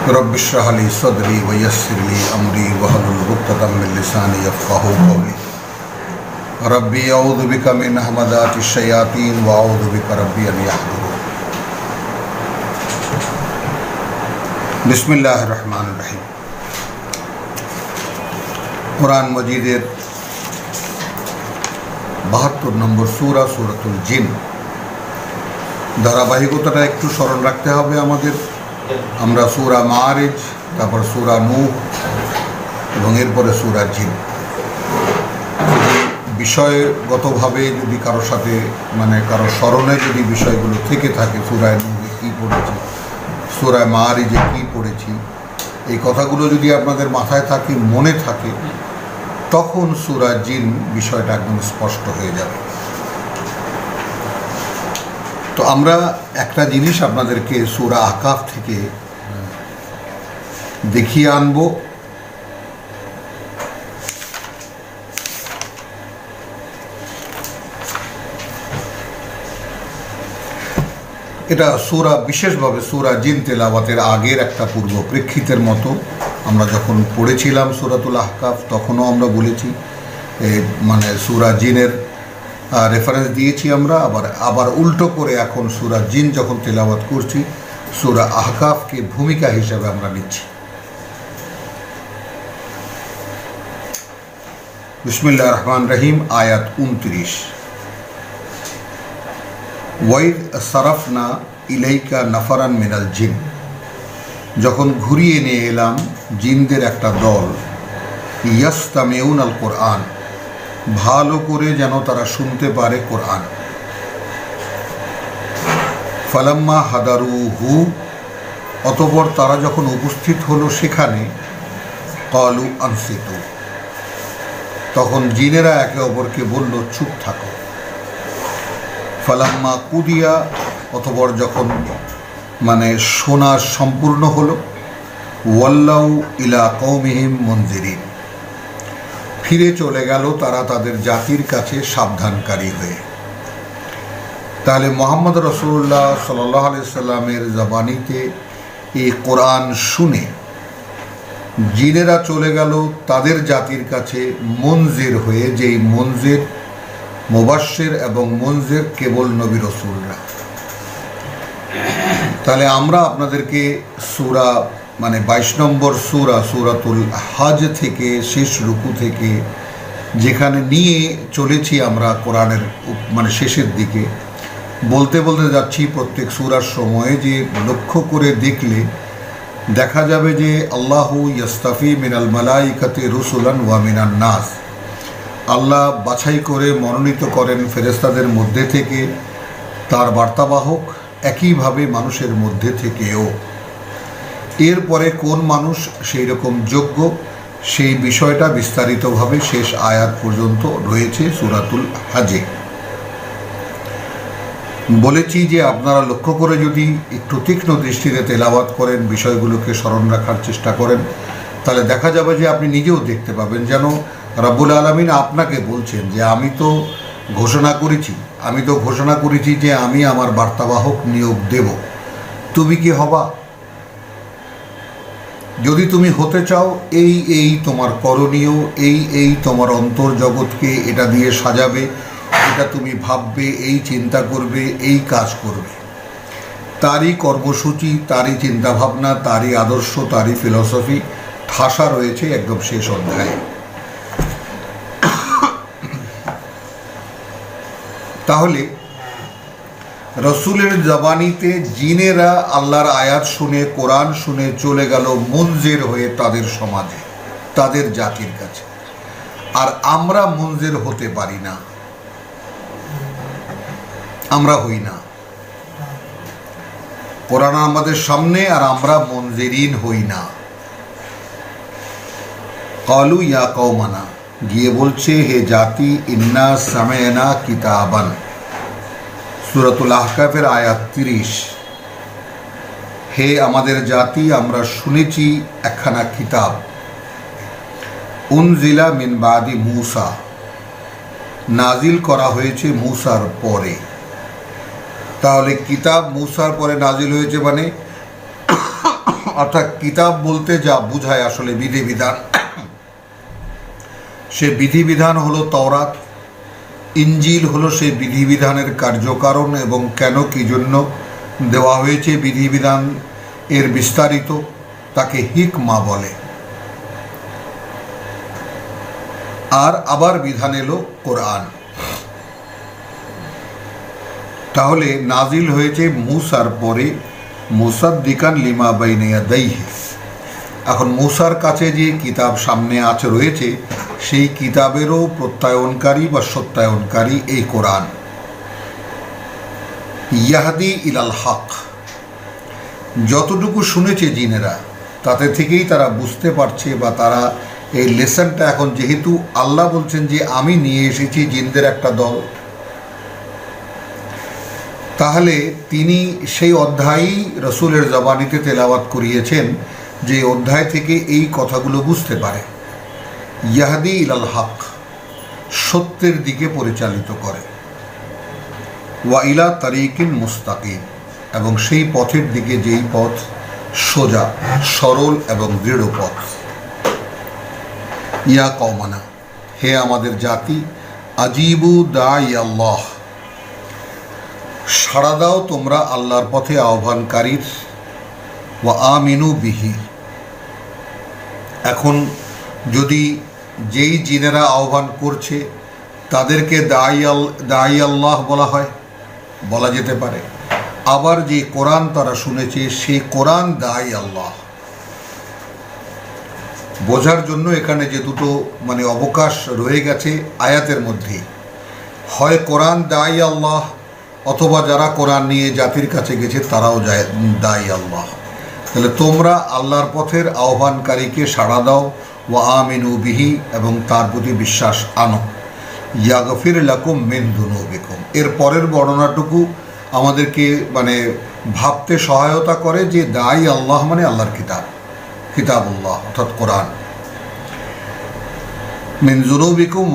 Rabbi इश्रह ली सदरी व यस्सिर ली अमरी वहलुल उक़दतम मिन लिसानी यफ़क़हू क़ौली रब्बी अऊज़ु बिका मिन हमज़ातिश शयातीन व अऊज़ु बिका रब्बी अन यहज़ुरून। बिस्मिल्लाहिर रहमानिर रहीम। कुरान मजीदेर 72 নম্বর সূরা সূরাতুল জিন। ধারাবাহিকতাটা একটু স্মরণ রাখতে হবে আমাদের। আমরা সূরা মাআরিজ, তারপর সূরা নূহ এবং এরপরে সূরা জিন। বিষয়গতভাবে যদি কারোর সাথে কারোর স্মরণে যদি বিষয়গুলো থেকে থাকে, সূরায় নূহে কী পড়েছি, সূরায় মাআরিজে কী পড়েছি, এই কথাগুলো যদি আপনাদের মাথায় থাকে, মনে থাকে, তখন সূরা জিন বিষয়টা একদম স্পষ্ট হয়ে যাবে। তো আমরা একটা জিনিস আপনাদেরকে সূরা আহকাফ থেকে দেখিয়ে আনবো। এটা সূরা, বিশেষভাবে সূরা জিন তেলাওয়াতের আগের একটা পূর্ব প্রেক্ষিতের মতো। আমরা যখন পড়েছিলাম সূরাতুল আহকাফ তখনও আমরা বলেছি, সূরা জিনের রেফারেন্স দিয়েছি আমরা। আবার উল্টো করে এখন সূরা জিন যখন তেলাওয়াত করছি, সূরা আহকাফকে ভূমিকা হিসেবে আমরা নিচ্ছি। বিসমিল্লাহির রহমানির রহিম। আয়াত 29। ওয়াইদ সারাফনা ইলাইকা নাফারান মিনাল জিন, যখন ঘুরিয়ে নিয়ে এলাম জিনদের একটা দল, ইয়াস্তামিউন আল কোরআন, ভালো করে যেন তারা শুনতে পারে কোরআন। ফালাম্মা হাদারুহু, অতঃপর তারা যখন উপস্থিত হলো সেখানে, ক্বালু আনসিতু, তখন জিনেরা একে অপরকে বলল চুপ থাকো। ফালাম্মা কুদিয়া, অতঃপর যখন শোনা সম্পূর্ণ হলো, ওয়াল্লাউ ইলা কওমিহিম মুনজিরিন, ফিরে চলে গেল তারা তাদের জাতির কাছে সাবধানকারী হয়ে। তাহলে মুহাম্মদ রাসূলুল্লাহ সাল্লাল্লাহু আলাইহি সাল্লামের জবানিতে এই কোরআন শুনে জিনেরা চলে গেল তাদের জাতির কাছে মুনজির হয়ে, যেই মুনজির, মুবাশশির এবং মুনজির কেবল নবী রাসূলরা। তাহলে আমরা আপনাদেরকে সূরা 22 নম্বর সূরা সূরাতুল হজ থেকে, শেষ রুকু থেকে যেখানে নিয়ে চলেছি আমরা কোরআনের শেষের দিকে, বলতে বলতে যাচ্ছি প্রত্যেক সূরার সময়ে, যে লক্ষ্য করে দেখলে দেখা যাবে যে আল্লাহু ইয়াস্তাফি মিনাল মালাইকাতি রুসুলান ওয়া মিনান নাস, আল্লাহ বাছাই করে মনোনীত করেন ফেরেশতাদের মধ্যে থেকে তার বার্তাবাহক, একইভাবে মানুষের মধ্যে থেকেও। এরপরে কোন মানুষ সেই রকম যোগ্য, সেই বিষয়টা বিস্তারিতভাবে শেষ আয়াত পর্যন্ত রয়েছে সূরাতুল হজে। বলেছি যে আপনারা লক্ষ্য করে যদি একটু তীক্ষ্ণ দৃষ্টিতে তেলাওয়াত করেন, বিষয়গুলোকে স্মরণ রাখার চেষ্টা করেন, তাহলে দেখা যাবে যে আপনি নিজেও দেখতে পাবেন যেন রব্বুল আলামিন আপনাকে বলছেন যে আমি তো ঘোষণা করেছি যে আমি আমার বার্তাবাহক নিয়োগ দেব, তুমি কি হবা? যদি তুমি হতে চাও, এই তোমার করণীয়, এই তোমার অন্তর্জগৎকে এটা দিয়ে সাজাবে, এটা তুমি ভাববে, এই চিন্তা করবে, এই কাজ করবে। তারই কর্মসূচি, তারই চিন্তাভাবনা, তারই আদর্শ, তারই ফিলসফি ঠাসা রয়েছে একদম শেষ অধ্যায়ে। তাহলে রসুলের জবানিতে জিনেরা আল্লাহর আয়াত শুনে, কোরআন শুনে চলে গেল মুনজির হয়ে তাদের সমাজে, তাদের জাতির কাছে। আর আমরা মুনজির হতে পারি না, আমরা হই না। কোরআন আমাদের সামনে আর আমরা মুনজিরিন হই না। ক্বালু ইয়া কওমানা, গিয়ে বলছে হে জাতি, ইন্না সামি'না কিতাবান, সূরাতুল আহকাফের আয়াত 30। হে আমাদের জাতি, আমরা শুনেছি একখানা কিতাব, উনজিলা মিন বাদি মূসা, নাজিল করা হয়েছে মূসার পরে। তাহলে কিতাব মূসার পরে নাজিল হয়েছে, অর্থাৎ কিতাব বলতে যা বোঝায় আসলে বিধিবিধান, সে বিধিবিধান হলো তাওরাত, ইনজিল হলো সেই বিধিবিধানের কার্যকারণ এবং কেন কি জন্য দেওয়া হয়েছে বিধিবিধান এর বিস্তারিত, তাকে হিকমা বলে। আর আবার বিধান এলো কোরআন। তাহলে নাজিল হয়েছে মূসার পরে, মুসাদ্দিকান লিমা বাইনা ইয়াদাইহি। এখন মূসার কাছে যে কিতাব সামনে আছে রয়েছে, সেই কিতাবেরও প্রত্যয়নকারী বা সত্যায়নকারী এই কোরআন। ইয়াহদি ইলাল হক, যতটুকু শুনেছে জিনেরা তাতে থেকেই তারা বুঝতে পারছে, বা তারা এই লেসনটা এখন, যেহেতু আল্লাহ বলছেন যে আমি নিয়ে এসেছি জিনদের একটা দল, তাহলে তিনি সেই অধ্যায়ই রসুলের জবানিতে তেলাওয়াত করিয়েছেন, যে অধ্যায় থেকে এই কথাগুলো বুঝতে পারে। ইয়াহদি ইলাল হক, সত্যের দিকে পরিচালিত করে। ওয়া ইলা তারিকিন মুস্তাকিম, এবং সেই পথের দিকে যেই পথ সোজা, সরল এবং দৃঢ় পথ। ইয়া কওমানা, হে আমাদের জাতি, আজিবু দাই আল্লাহ, সাড়া দাও তোমরা আল্লাহর পথে আহ্বানকারীর। ওয়া আমিনু বিহি, এখন যদি যেই জিনেরা আহ্বান করছে তাদেরকে দাই আল্লাহ বলা হয়, বলা যেতে পারে। আবার যে কোরআন তারা শুনেছে সেই কোরআন দাই আল্লাহ। বোঝার জন্য এখানে যে দুটো অবকাশ রয়ে গেছে আয়াতের মধ্যে, হয় কোরআন দাই আল্লাহ, অথবা যারা কোরআন নিয়ে জাতির কাছে গেছে তারাও দাই আল্লাহ। তাহলে তোমরা আল্লাহর পথের আহ্বানকারীকে সাড়া দাও, ওয়া আমিনু বিহি, এবং তার প্রতি বিশ্বাস আনো। ইয়াগফির লাকুম মিন দুনুবিকুম, এর পরের বর্ণনাটুকু আমাদেরকে ভাবতে সহায়তা করে যে দাই আল্লাহ মানে আল্লাহর কিতাব, কিতাবুল্লাহ অর্থাৎ কোরআন। মিন যুনুবিকুম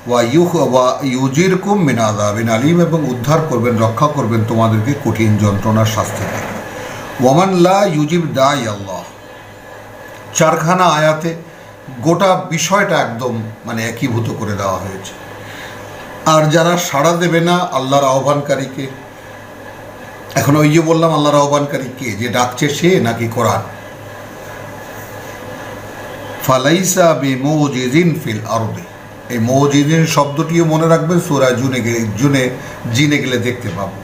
ওয়া ইউজিরকুম মিন আযাবিন আলীম, এবং উদ্ধার করবেন, রক্ষা করবেন তোমাদেরকে কঠিন যন্ত্রণার শাস্তি থেকে। ওয়ামান লা ইউজিব দাই আল্লাহ, চারখানা আয়াতে গোটা বিষয়টা একদম একীভূত করে দেওয়া হয়েছে। আর যারা সাড়া দেবে না আল্লাহর আহ্বানকারীকে, এখন ওই যে বললাম আল্লাহর আহ্বানকারী কে, যে ডাকছে সে নাকি কোরআন? ফালাইসা বিমুজিজিন ফিল আরদি, এই মুজিজিন শব্দটিও মনে রাখবেন, সূরা জিনে গেলে দেখতে পাবো।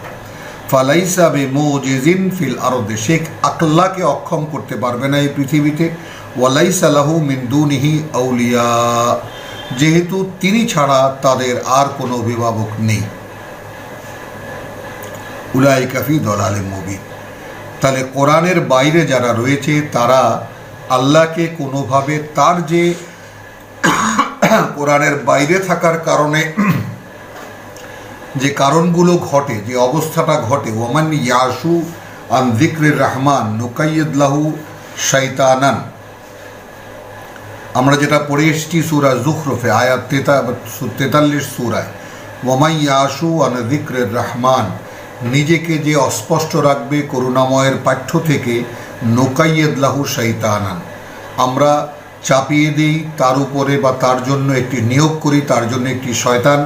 ফালাইসা বিমুজিজিন ফিল আরদি, সে আল্লাহকে অক্ষম করতে পারবে না এই পৃথিবীতে। ওয়ালাইসা লাহু মিন দুনিহি আউলিয়া, যেহেতু তিনি ছাড়া তাদের আর কোনো অভিভাবক নেই। উলাইকা ফি দালালিম মুবিন, তাহলে কোরআনের বাইরে যারা রয়েছে তারা আল্লাহকে কোনোভাবে, তার যে কোরআনের বাইরে থাকার কারণে যে কারণগুলো ঘটে, যে অবস্থাটা ঘটে, ওমান ইয়াসু আন যিকরির রহমান নুকাইয়িদ লাহু শাইতানান, আমরা যেটা পড়ে এসেছি সূরা যুখরুফে আয়াত 43 সূরায়, ওমান ইয়াসু আন যিকরির রহমান, নিজেকে যে অস্পষ্ট রাখবে করুণাময়ের পাঠ্য থেকে, নুকাইয়িদ লাহু শাইতানান, আমরা চাপিয়ে দিই তার উপরে বা তার জন্য একটি নিয়োগ করি, তার জন্য একটি শয়তান,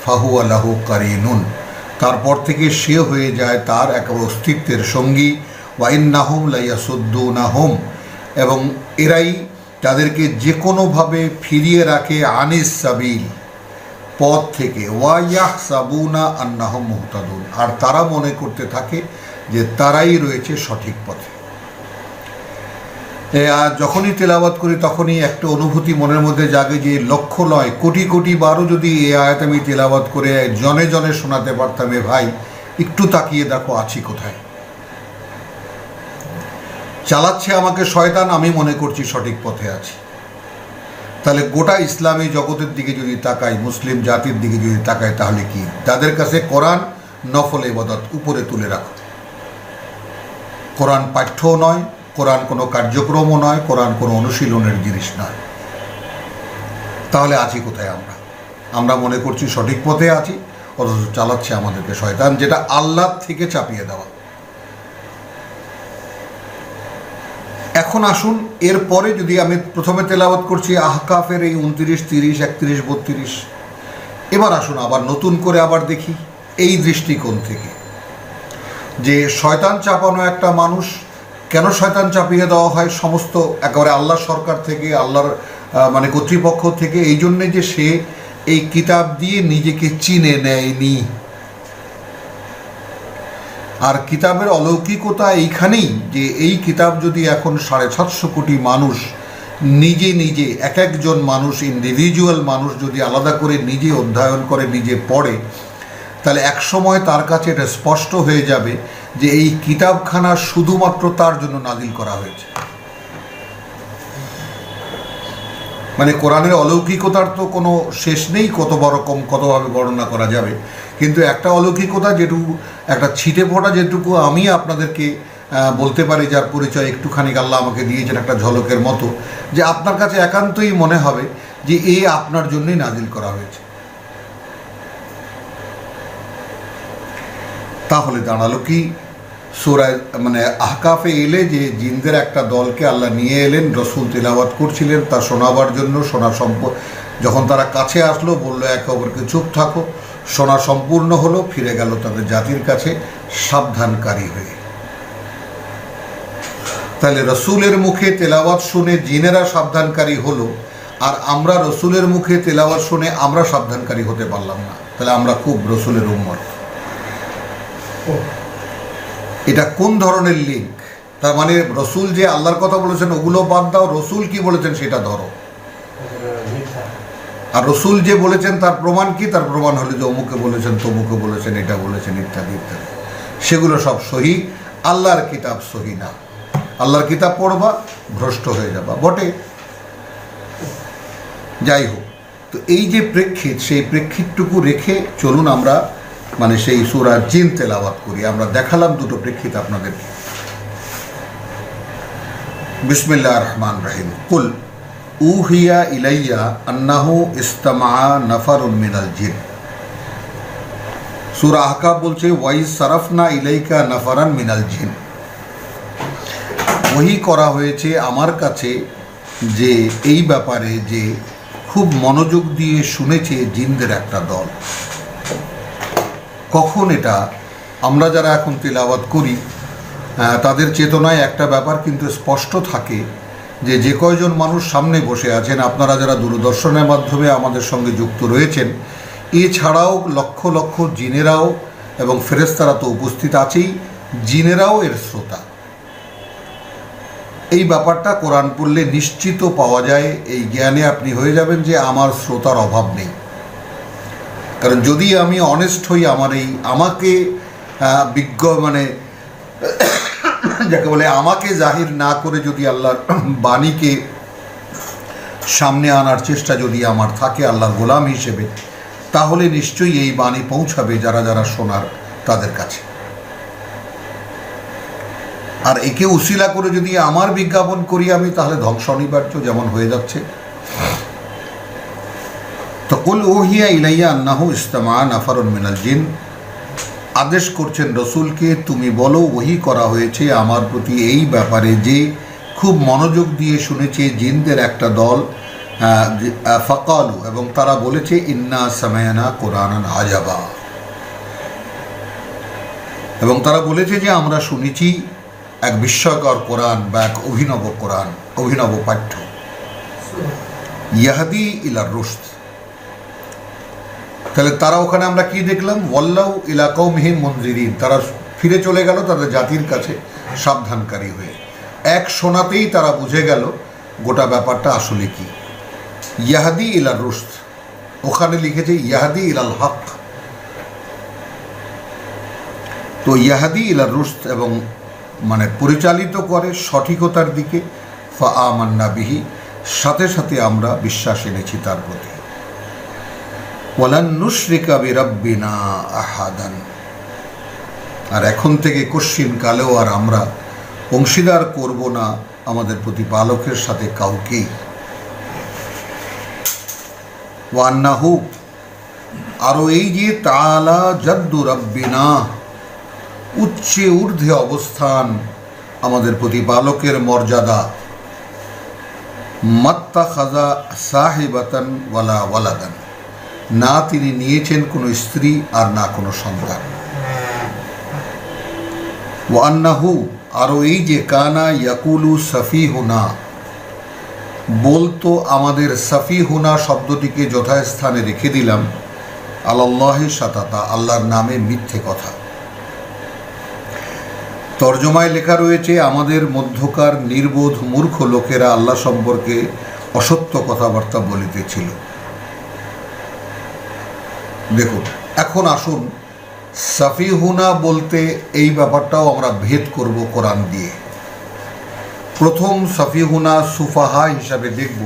ফাহুয়া লাহু কারিনুন, তারপর থেকে সে হয়ে যায় তার এক অস্তিত্বের সঙ্গী। ওয়া ইন্নাহুম লা ইয়াসুদ্দুনাহুম, এবং এরাই তাদেরকে যে কোনোভাবে ফিরিয়ে রাখে আনিস সাবিল, পথ থেকে। ওয়া ইয়াহসাবুনা আন্নাহুম মুহতাদুন, আর তারা মনে করতে থাকে যে তারাই রয়েছে সঠিক পথে। আর যখনই তেলাওয়াত করি তখনই একটা অনুভূতি মনের মধ্যে জাগে যে লক্ষ নয় কোটি কোটি বারও যদি এই আয়াত আমি তেলাওয়াত করে জনে জনে শোনাতে পারতাম, এ ভাই একটু তাকিয়ে দেখো আছি কোথায়, চালাচ্ছে আমাকে শয়তান, আমি মনে করছি সঠিক পথে আছি। তাহলে গোটা ইসলামী জগতের দিকে যদি তাকাই, মুসলিম জাতির দিকে যদি তাকাই, তাহলে কি তাদের কাছে কোরআন নফল ইবাদত উপরে তুলে রাখো। কোরআন পাঠ্যও নয়, কোরআন কোনো কার্যক্রমও নয়, কোরআন কোনো অনুশীলনের জিনিস নয়। তাহলে আছি কোথায় আমরা? আমরা মনে করছি সঠিক পথে আছি, অথচ চালাচ্ছে আমাদেরকে শয়তান, যেটা আল্লাহ থেকে চাপিয়ে দেওয়া। এখন আসুন, এরপরে যদি আমি প্রথমে তেলাওয়াত করছি আহকাফের এই 29, 30, 31, 32, এবার আসুন আবার নতুন করে আবার দেখি এই দৃষ্টিকোণ থেকে যে শয়তান চাপানো একটা মানুষ, কেন শয়তান চাপিয়ে দেওয়া হয় সমস্ত একেবারে আল্লাহ সরকার থেকে, আল্লাহর মানে কর্তৃপক্ষ থেকে, এই জন্যে যে সে এই কিতাব দিয়ে নিজেকে চিনে নেয়নি। আর কিতাবের অলৌকিকতা এইখানেই যে এই কিতাব যদি এখন 750 কোটি মানুষ নিজে নিজে, এক একজন মানুষ, ইন্ডিভিজুয়াল মানুষ যদি আলাদা করে নিজে অধ্যয়ন করে, নিজে পড়ে, তাহলে এক সময় তার কাছে এটা স্পষ্ট হয়ে যাবে যে এই কিতাবখানা শুধুমাত্র তার জন্য নাজিল করা হয়েছে। মানে কোরআনের অলৌকিকতার তো কোনো শেষ নেই, কতভাবে বর্ণনা করা যাবে। কিন্তু একটা অলৌকিকতা যেটুকু, একটা ছিটে ফোঁটা যেটুকু আমি আপনাদেরকে বলতে পারি, যার পরিচয় একটুখানি আল্লাহ আমাকে দিয়েছেন একটা ঝলকের মতো, যে আপনার কাছে একান্তই মনে হবে যে এ আপনার জন্যই নাজিল করা হয়েছে। তাহলে দাঁড়ালো কি, সূরা মানে আহকাফে এলে যে জিনদের একটা দলকে আল্লাহ নিয়ে এলেন, রসুল তেলাওয়াত করছিলেন তা শোনাবার জন্য। যখন তারা কাছে আসলো, বললো একে অপরকে চুপ থাকো। শোনা সম্পূর্ণ হলো, ফিরে গেল তাদের জাতির কাছে সাবধানকারী হয়ে। তাহলে রসুলের মুখে তেলাওয়াত শুনে জিনেরা সাবধানকারী হলো, আর আমরা রসুলের মুখে তেলাওয়াত শুনে আমরা সাবধানকারী হতে পারলাম না। তাহলে আমরা খুব রসুলের উম্মত। এটা কোন ধরনের লিঙ্ক? তার মানে রসুল যে আল্লাহর কথা বলেছেন ওগুলো বাদ দাও, রসুল কি বলেছেন সেটা ধরো। আর রসুল যে বলেছেন তার প্রমাণ কি? তার প্রমাণ হলো যে অমুকে বলেছেন, তমুকে বলেছেন, এটা বলেছেন, ইত্যাদি ইত্যাদি। সেগুলো সব সহি, আল্লাহর কিতাব সহি না। আল্লাহর কিতাব পড়বা, ভ্রষ্ট হয়ে যাবা বটে। যাই হোক, তো এই যে প্রেক্ষিত, সেই প্রেক্ষিতটুকু রেখে চলুন আমরা মানে সেই সূরা জিন তেলাওয়াত করি। আমরা দেখালাম দুটো প্রেক্ষিত আপনাদেরকে। বিসমিল্লাহির রহমানির রহিম। কুল উহিয়া ইলাইয়া আন্নাহু ইস্তামা নাফারুন মিনাল জিন। সূরা আহকাফ বলছে ওয়াই সারাফনা ইলাইকা নাফারান মিনাল জিন। ওহী করা হয়েছে আমার কাছে যে এই ব্যাপারে যে খুব মনোযোগ দিয়ে শুনেছে জিনদের একটা দল। কখন এটা আমরা যারা এখন তিলাওয়াত করি তাদের চেতনায় একটা ব্যাপার কিন্তু স্পষ্ট থাকে যে যে কয়জন মানুষ সামনে বসে আছেন, আপনারা যারা দূরদর্শনের মাধ্যমে আমাদের সঙ্গে যুক্ত রয়েছেন, এছাড়াও লক্ষ লক্ষ জিনেরাও এবং ফেরেশতারা তো উপস্থিত আছেই, জিনেরাও এর শ্রোতা। এই ব্যাপারটা কোরআন পড়লে নিশ্চিত পাওয়া যায়, এই জ্ঞানে আপনি হয়ে যাবেন যে আমার শ্রোতার অভাব নেই। কারণ যদি আমি অনেস্ট হই, আমাকে মানে যাকে বলে আমাকে জাহির না করে যদি আল্লাহর বাণীকে সামনে আনার চেষ্টা যদি আমার থাকে আল্লাহর গোলাম হিসেবে, তাহলে নিশ্চয়ই এই বাণী পৌঁছাবে যারা যারা শোনার তাদের কাছে। আর একে উসিলা করে যদি আমার বিজ্ঞাপন করি আমি, তাহলে ধ্বংস অনিবার্য, যেমন হয়ে যাচ্ছে। তো কুল উহিয়া ইলাইয়া আন্নাহু ইস্তামা নাফারুন মিনাল জিন, আদেশ করছেন রসুলকে, তুমি বলো ওহী করা হয়েছে আমার প্রতি এই ব্যাপারে যে খুব মনোযোগ দিয়ে শুনেছে জিনদের একটা দল। ফাকালু, এবং তারা বলেছে ইন্না সামায়ানা কোরআনান আজাবা, এবং তারা বলেছে যে আমরা শুনেছি এক বিস্ময়কর কোরআন বা এক অভিনব কোরআন, অভিনব পাঠ্য। ইয়াহদি ইলার রুশদ। তাহলে তারা ওখানে আমরা কি দেখলাম? ওয়াল্লাউ ইলা কওমিহিম মুনজিরিন, তারা ফিরে চলে গেল তাদের জাতির কাছে সাবধানকারী হয়ে। এক শোনাতেই তারা বুঝে গেল গোটা ব্যাপারটা আসলে কি। ইয়াহদি ইলার রুশদ, ওখানে লিখেছে ইয়াহদি ইলাল হক। তো ইয়াহদি ইলার রুশদ, এবং মানে পরিচালিত করে সঠিকতার দিকে। ফা আমান্না বিহি, সাথে সাথে আমরা বিশ্বাস এনেছি তার প্রতি। ওয়ালান নুশরিকা বিরাব্বিনা আহাদান, আর এখন থেকে কশ্চিন কালেও আর আমরা অংশীদার করব না আমাদের প্রতিপালকের সাথে কাউকেই। ওয়ান্নাহু, আরও এই যে তাআলা জাদ্দু রাব্বিনা, উচ্চে ঊর্ধ্বে অবস্থান আমাদের প্রতিপালকের মর্যাদা, মাত্তাখাযা সাহিবাতান ওয়ালা ওয়ালাদান, না তিনি নিয়েছেন কোনো স্ত্রী আর না কোনো সন্তান। ওয়া আন্নাহু, আরও এই যে কানা ইয়াকুলু সাফিহুনা, বলতো আমাদের সাফিহুনা শব্দটিকে যথাস্থানে রেখে দিলাম, আলাল্লাহি শাতাতা, আল্লাহর নামে মিথ্যে কথা। তর্জমায় লেখা রয়েছে আমাদের মধ্যকার নির্বোধ মূর্খ লোকেরা আল্লাহ সম্পর্কে অসত্য কথাবার্তা বলিতেছিল। দেখুন, এখন আসুন সাফিহুনা বলতে এই ব্যাপারটাও আমরা ভেদ করব কোরআন দিয়ে। প্রথম সাফিহুনা সুফাহা হিসাবে দেখব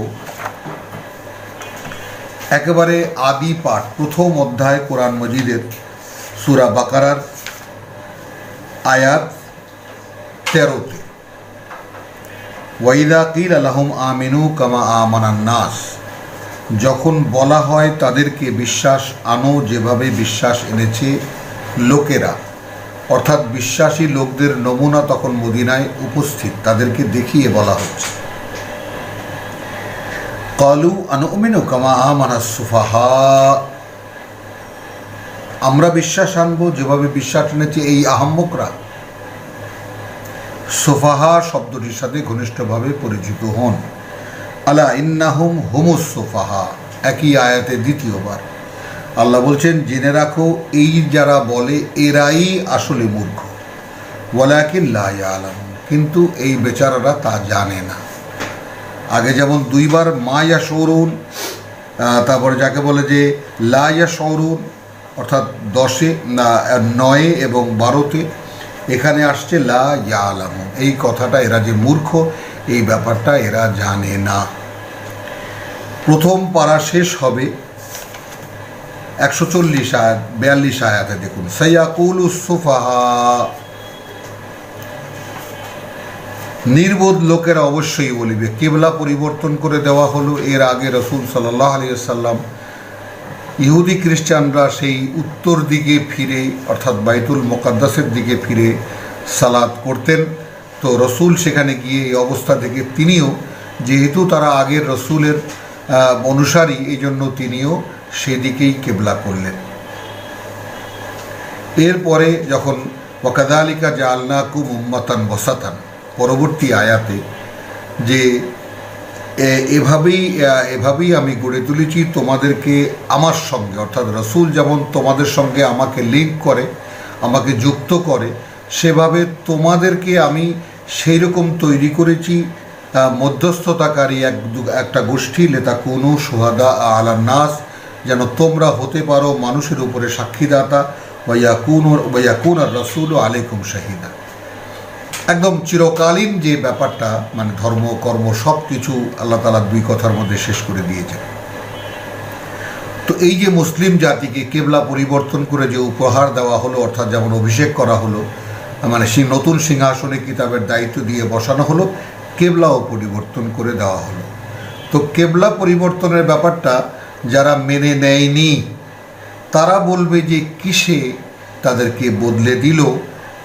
একেবারে আদি পাঠ, প্রথম অধ্যায় কোরআন মজিদের সূরা বাকারার আয়াত 13-তে, ওয়াইদা কিল লাহুম আমিনু কামা আমানান নাস, যখন বলা হয় তাদেরকে বিশ্বাস আনো যেভাবে বিশ্বাস এনেছে লোকেরা, অর্থাৎ বিশ্বাসী লোকদের নমুনা তখন মদিনায় উপস্থিত, তাদেরকে দেখিয়ে বলা হচ্ছে। ক্বালু আনুমিনু কামা আমানাস সুফাহা, আমরা বিশ্বাস আনবো যেভাবে বিশ্বাস এনেছে এই আহাম্মকরা। সুফাহা শব্দটির সাথে ঘনিষ্ঠভাবে পরিচিত হন। আলা ইন্নাহুম হুমুস সুফাহা, একই আয়াতে দ্বিতীয়বার আল্লাহ বলছেন জেনে রাখো এই যারা বলে এরাই আসলে মূর্খ। ওয়ালাকিন লা ইয়ালামুন, কিন্তু এই বেচারারা তা জানে না। আগে যেমন দুইবার মা ইয়াশউরুন, তারপরে যাকে বলে যে লা ইয়াশউরুন, অর্থাৎ 10-এ, 9-এ এবং 12-তে, এখানে আসছে লা ইয়ালামুন, এই কথাটা এরা যে মূর্খ এই ব্যাপারটা এরা জানে না। প্রথম পারা শেষ হবে 140 আয়াত 42 আয়াতে। দেখুন, সায়াকুলুস সুফাহা, নির্বোধ লোকেরা অবশ্যই বলিবে। কিবলা পরিবর্তন করে দেওয়া হলো। এর আগে রাসূল সাল্লাল্লাহু আলাইহি ওয়াসাল্লাম ইহুদি খ্রিস্টানরা সেই উত্তর দিকে ফিরে, অর্থাৎ বাইতুল মুকাদ্দাসের দিকে ফিরে সালাত করতেন। তো রসুল সেখানে গিয়ে এই অবস্থা থেকে তিনিও, যেহেতু তারা আগের রসুলের অনুসারী, এই জন্য তিনিও সেদিকেই কেবলা করলেন। এরপরে যখন ওয়াকাযালিকা জাআলনাকুম উম্মাতান ওয়াসাতান, পরবর্তী আয়াতে যে এভাবেই আমি গড়ে তুলেছি তোমাদেরকে আমার সঙ্গে, অর্থাৎ রসুল যেমন তোমাদের সঙ্গে আমাকে লিঙ্ক করে, আমাকে যুক্ত করে, সেভাবে তোমাদেরকে আমি সেই রকম তৈরি করেছি মধ্যস্থতাকারী একটা গোষ্ঠী, লেতাকুনু শুহাদা আলান নাস, যেন তোমরা হতে পারো মানুষের উপরে সাক্ষীদাতা, ওয়ায়াকুন আর রসুল আলাইকুম শাহিদা। একদম চিরকালীন যে ব্যাপারটা, মানে ধর্ম কর্ম সব কিছু আল্লাহ তাআলা দুই কথার মধ্যে শেষ করে দিয়েছেন। তো এই যে মুসলিম জাতিকে কেবলা পরিবর্তন করে যে উপহার দেওয়া হলো, অর্থাৎ যেমন অভিষেক করা হলো, মানে সেই নতুন সিংহাসনে কিতাবের দায়িত্ব দিয়ে বসানো হলো, কেবলাও পরিবর্তন করে দেওয়া হলো। তো কেবলা পরিবর্তনের ব্যাপারটা যারা মেনে নেয়নি তারা বলবে যে কিসে তাদেরকে বদলে দিল,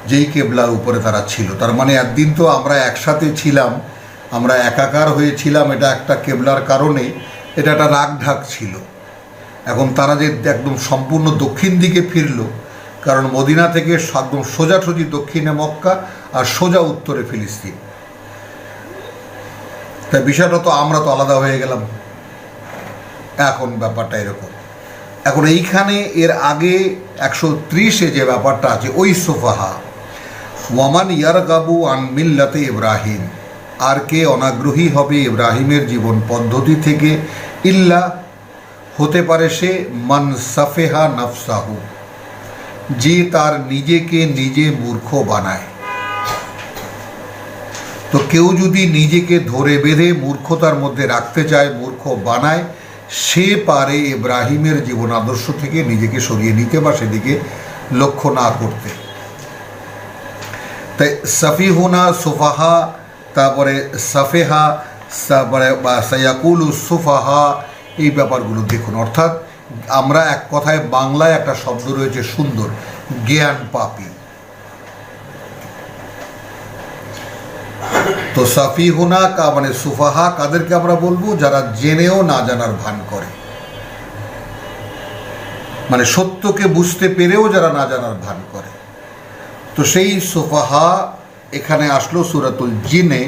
যেই কেবলার উপরে তারা ছিল। তার মানে একদিন তো আমরা একসাথে ছিলাম, আমরা একাকার হয়েছিলাম, এটা একটা কেবলার কারণে, এটা একটা রাগঢাক ছিল। এখন তারা যে একদম সম্পূর্ণ দক্ষিণ দিকে ফিরল, কারণ মদিনা থেকে একদম সোজাসুজি দক্ষিণে মক্কা আর সোজা উত্তরে ফিলিস্তিন, তাই বিষয়টা তো আমরা তো আলাদা হয়ে গেলাম। এখন ব্যাপারটা এরকম। এখন এইখানে এর আগে 130-এ যে ব্যাপারটা আছে, ওই সুফাহা, ওয়ামান ইয়ারগাবু আন মিল্লাতে ইব্রাহিম, আর কে অনাগ্রহী হবে ইব্রাহিমের জীবন পদ্ধতি থেকে, ইল্লা, হতে পারে সে, মান সাফেহা নাফসাহু, যে তার নিজেকে নিজে মূর্খ বানায়। তো কেউ যদি নিজেকে ধরে বেঁধে মূর্খতার মধ্যে রাখতে চায়, মূর্খ বানায়, সে পারে ইব্রাহিমের জীবন আদর্শ থেকে নিজেকে সরিয়ে নিতে বা সেদিকে লক্ষ্য না করতে। তাই সাফিহুনা সুফাহা, তারপরে সাফেহা, তারপরে বা সায়াকুলু সুফাহা, এই ব্যাপারগুলো দেখুন। অর্থাৎ আমরা এক কথায় বাংলায় একটা শব্দ রয়েছে সুন্দর, জ্ঞান পাপী। তো সাফিহুনা মানে সুফাহা কাদেরকে আমরা বলবো? যারা জেনেও না জানার ভান করে, মানে সত্যকে বুঝতে পেরেও যারা না জানার ভান করে। তো সেই সুফাহা এখানে আসলো সূরাতুল জিনে,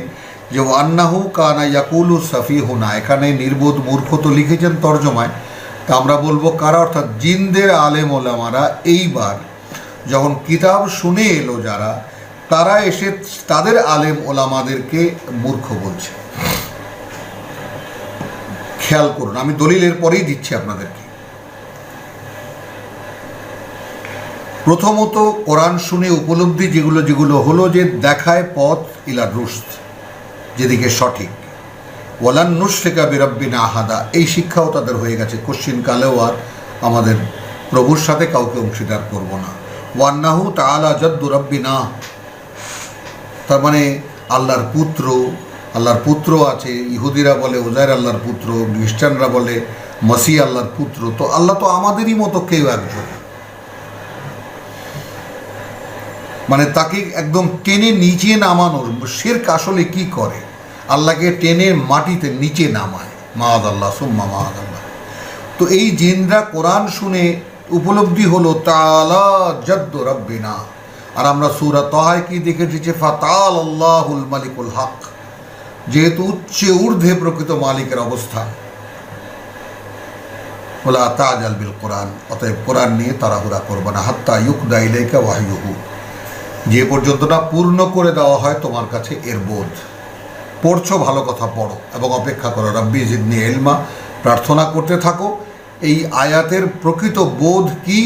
যে আন্নাহু কানা ইয়াকুলু সাফিহুনা, এখানে নির্বোধ মূর্খ তো লিখেছেন তর্জমায়। তা আমরা বলবো কারা? অর্থাৎ জিনদের আলেম ওলামারা এইবার যখন কিতাব শুনে এলো যারা, তারা এসে তাদের আলেম ওলামাদেরকে মূর্খ বলছে। খেয়াল করুন, আমি দলিলের পরেই দিচ্ছি আপনাদেরকে। প্রথমত কোরআন শুনে উপলব্ধি যেগুলো হলো যে দেখায় পথ ইলা রুশদ, যেদিকে সঠিক। ওয়ালান নুশরিকা বিরাব্বিনা আহাদা, এই শিক্ষাও তাদের হয়ে গেছে, কোশ্চিন কালেও আর আমাদের প্রভুর সাথে কাউকে অংশীদার করব না। ওয়ান্নাহু তাআলা জাদ্দু রাব্বিনা, তার মানে আল্লাহর পুত্র আছে। ইহুদিরা বলে উজাইর আল্লাহর পুত্র, খ্রিস্টানরা বলে মসিহ আল্লাহর পুত্র। তো আল্লাহ তো আমাদেরই মতো কেউ একজন, মানে তাকে একদম টেনে নিচে নামানোর। শিরক আসলে কি করে? আল্লাহকে টেনে মাটিতে নিচে নামায়, মাআযাল্লাহ সুম্মা মাআযাল্লাহ। তো এই জিনরা কোরআন শুনে উপলব্ধি হলো তাআলা জাদ্দু রাব্বিনা। আর আমরা সূরা তাহায় কি দেখেছি? যে ফাতাল আল্লাহুল মালিকুল হক, যেহেতু উচ্চে ঊর্ধ্বে প্রকৃত মালিকের অবস্থান। ওয়ালা তাজাল বিল কোরআন, অতএব কোরআন নিয়ে তাড়াহুড়া করবে না। হাত্তা ইউকদা ইলাইকা ওয়াহয়ুহু, যে পর্যন্ত না পূর্ণ করে দেওয়া হয় তোমার কাছে এর বোধ। পড়ছো, ভালো কথা পড়ো এবং অপেক্ষা করো। রাব্বি জিদনি ইলমা, প্রার্থনা করতে থাকো। এই আয়াতের প্রকৃত বোধ কি,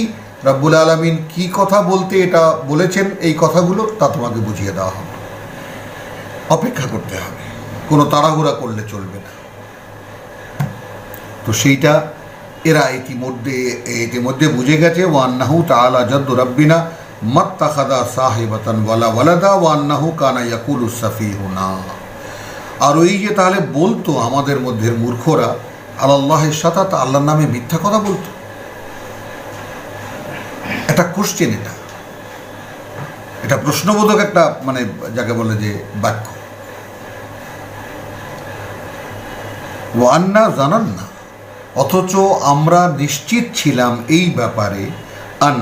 রব্বুল আলামিন কি কথা বলতে এটা বলেছেন, এই কথাগুলো তা তোমাকে বুঝিয়ে দেওয়া হবে। অপেক্ষা করতে হবে, কোনো তাড়াহুড়া করলে চলবে না। তো সেইটা এরা ইতিমধ্যে বুঝে গেছে। ওয়ান্নাহু তাআলা জাদ্দু রাব্বিনা মাত্তাখাযা সাহিবাতান ওয়ালা ওয়ালাদা ওয়ান্নাহু কানা ইয়াকুলু সাফিহুনা। আর ওই যে তাহলে বলতো আমাদের মধ্যে মূর্খরা আল্লাহের সাথে, আল্লাহর নামে মিথ্যা কথা বলতো। একটা কোশ্চেন, এটা প্রশ্নবোধক একটা, মানে যাকে বলে যে বাক্য। ওয়ান্না জানান না, অথচ আমরা নিশ্চিত ছিলাম এই ব্যাপারে। আন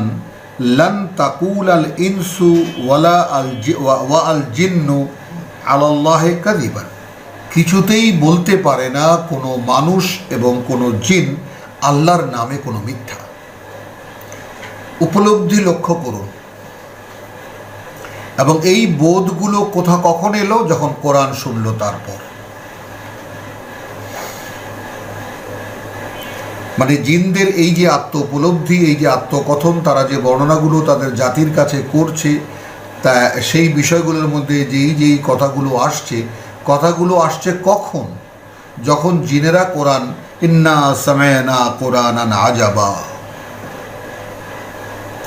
লান তাকুল আল ইনসু ওয়ালা আল জিন্নু আলাল্লাহি কাযিবান, কিছুতেই বলতে পারে না কোনো মানুষ এবং কোনো জিন আল্লাহর নামে কোনো মিথ্যা। উপলব্ধি লক্ষ্য করুন। এবং এই বোধগুলো কখন এলো? যখন কোরআন শুনলো। তারপর মানে জিনদের এই যে আত্ম উপলব্ধি, এই যে আত্মকথন, তারা যে বর্ণনাগুলো তাদের জাতির কাছে করছে, তা সেই বিষয়গুলোর মধ্যে যেই কথাগুলো আসছে কখন? যখন জিনেরা কোরআন, ইন্না সামি'না কুরআনান আজাবা,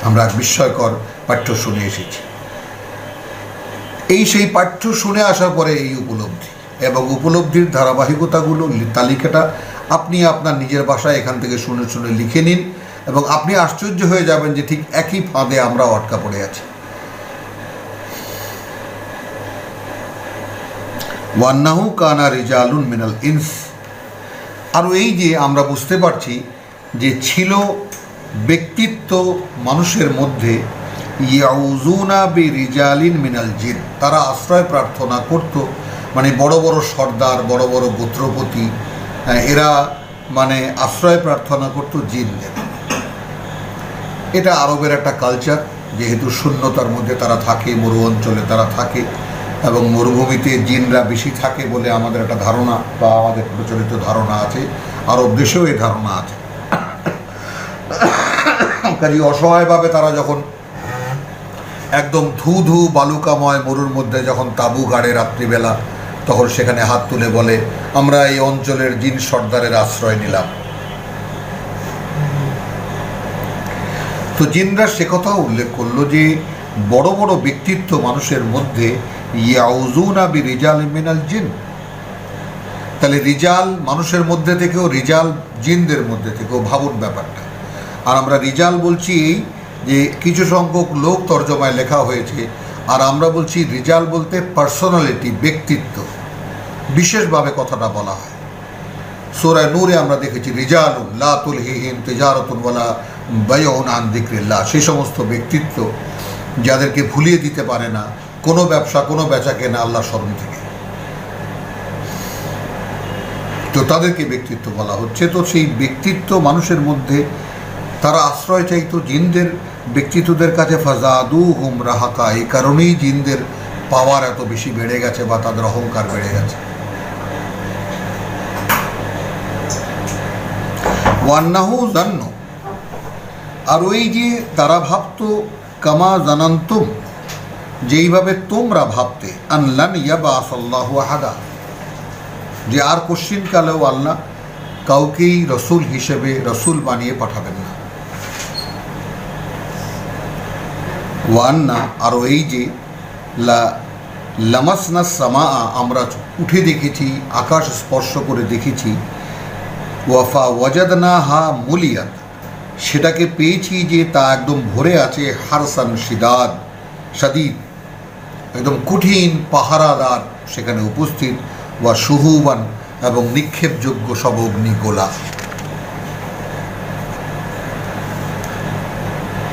আমরা বিস্ময়কর পাঠ্য শুনে এসেছি। সেই পাঠ্য শুনে আসার পরে এই উপলব্ধি, এবং উপলব্ধির ধারাবাহিকতাগুলো, তালিকাটা আপনি আপনার নিজের ভাষায় এখান থেকে শুনে শুনে লিখে নিন, এবং আপনি আশ্চর্য হয়ে যাবেন যে ঠিক একই ফাঁদে আমরা আটকা পড়ে আছি। ওয়ান্নাহু কানা রিজালুন মিনাল ইনস, আর এই যে আমরা বুঝতে পারছি যে ছিল ব্যক্তিত্ব মানুষের মধ্যে, ইয়াউজুনা বিরিজালিন মিনাল জিন, তারা আশ্রয় প্রার্থনা করত, মানে বড় বড় সর্দার, বড় বড় গোত্রপতি, এরা মানে আশ্রয় প্রার্থনা করত জিনদের। এটা আরবের একটা কালচার, যেহেতু শূন্যতার মধ্যে তারা থাকে, মরু অঞ্চলে তারা থাকে, এবং মরুভূমিতে জিনরা বেশি থাকে বলে আমাদের একটা ধারণা বা আমাদের প্রচলিত ধারণা আছে। আরব দেশেও এই ধারণা আছে। কাজে অসহায়ভাবে তারা যখন একদম ধু বালুকাময় মরুর মধ্যে যখন তাঁবু গাড়ে রাত্রিবেলা, তখন সেখানে হাত তুলে বলে, আমরা এই অঞ্চলের জিন সর্দারের আশ্রয় নিলাম। তো জিনরা সে কথাও উল্লেখ করলো যে বড় বড় ব্যক্তিত্ব মানুষের মধ্যে, ইয়াউজুনা বিরিজাল মিনাল জিন, তাহলে রিজাল মানুষের মধ্যে থেকেও, রিজাল জিনদের মধ্যে থেকেও, ভাবুন ব্যাপারটা। আর আমরা রিজাল বলছি এই যে কিছু সংখ্যক লোক তর্জমায় লেখা হয়েছে আর আমরা বলছি রিজাল বলতে পার্সোনালিটি, ব্যক্তিত্ব, বিশেষভাবে কথাটা বলা হয়। সূরা নূরে আমরা দেখেছি রিজালুন লা তুলহিহিম তিজারাতুন ওয়ালা বাইউন আন যিকরিল্লাহ, সেই সমস্ত ব্যক্তিত্ব যাদেরকে ভুলিয়ে দিতে পারে না কোনো ব্যবসা, কোনো বেচা কেনা আল্লাহর স্মরণ থেকে, তো তাদেরকে ব্যক্তিত্ব বলা হচ্ছে। তো সেই ব্যক্তিত্ব মানুষের মধ্যে তারা আশ্রয় চাইতো জিনদের ব্যক্তিত্বদের কাছে, ফাজাদুহুম রাহাকা, এই কারণেই জিনদের পাওয়ার এত বেশি বেড়ে গেছে বা তাদের অহংকার বেড়ে গেছে। ওয়ান্নাহু জান্নু, আর ওই যে তারা ভাবতো, কামা জানান্তুম, যেইভাবে তোমরা ভাবতে, আনলান ইয়াবাসাল্লাহু আহাদা, যে আর কোশ্চিনকালেও আল্লাহ কাউকেই রসুল হিসেবে রসুল বানিয়ে পাঠাবেন না। ওয়ান্না, আর এই যে লামাসনা সামা, আমরা উঠে দেখেছি, আকাশ স্পর্শ করে দেখেছি, ওয়াফা ওয়াজাদনা হা মুলিয়াত, সেটাকে পেয়েছি যে তা একদম ভরে আছে, হারসান শাদীদ, একদম কঠিন পাহারাদার সেখানে উপস্থিত, ওয়া সুহুবান, এবং নিক্ষেপযোগ্য সব অগ্নিগোলা।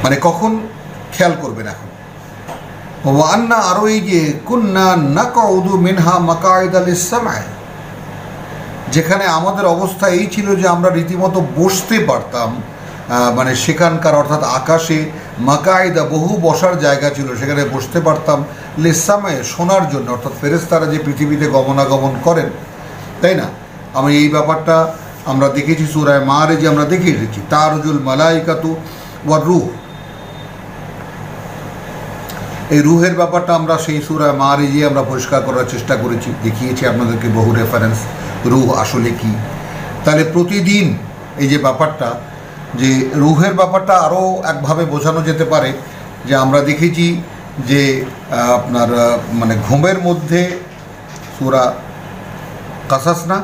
মানে কখন খেয়াল করবেন এখন। ওয়ান্না, আরও এই যে কুন্না নাকউদু মিনহা মাকাইদা লিস-সামঈ, যেখানে আমাদের অবস্থা এই ছিল যে আমরা রীতিমতো বসতে পারতাম, মানে সেখানকার অর্থাৎ আকাশে মাকাইদা, বহু বসার জায়গা ছিল, সেখানে বসতে পারতাম, লিস-সামঈ, শোনার জন্য, অর্থাৎ ফেরেশতারা যে পৃথিবীতে গমনাগমন করেন, তাই না? আমি এই ব্যাপারটা আমরা দেখেছি সূরা মাআরিজে, আমরা দেখে এসেছি তারজুল মালাইকাতু ওয়ার রূহ, এই রুহের ব্যাপারটা আমরা সেই সূরা মাআরিজে আমরা পরিষ্কার করার চেষ্টা করেছি, দেখিয়েছি আপনাদেরকে বহু রেফারেন্স, রুহ আসলে কি। তাহলে প্রতিদিন এই যে ব্যাপারটা, যে রুহের ব্যাপারটা আরও একভাবে বোঝানো যেতে পারে, যে আমরা দেখেছি যে আপনার মানে ঘুমের মধ্যে সূরা কাসাস না,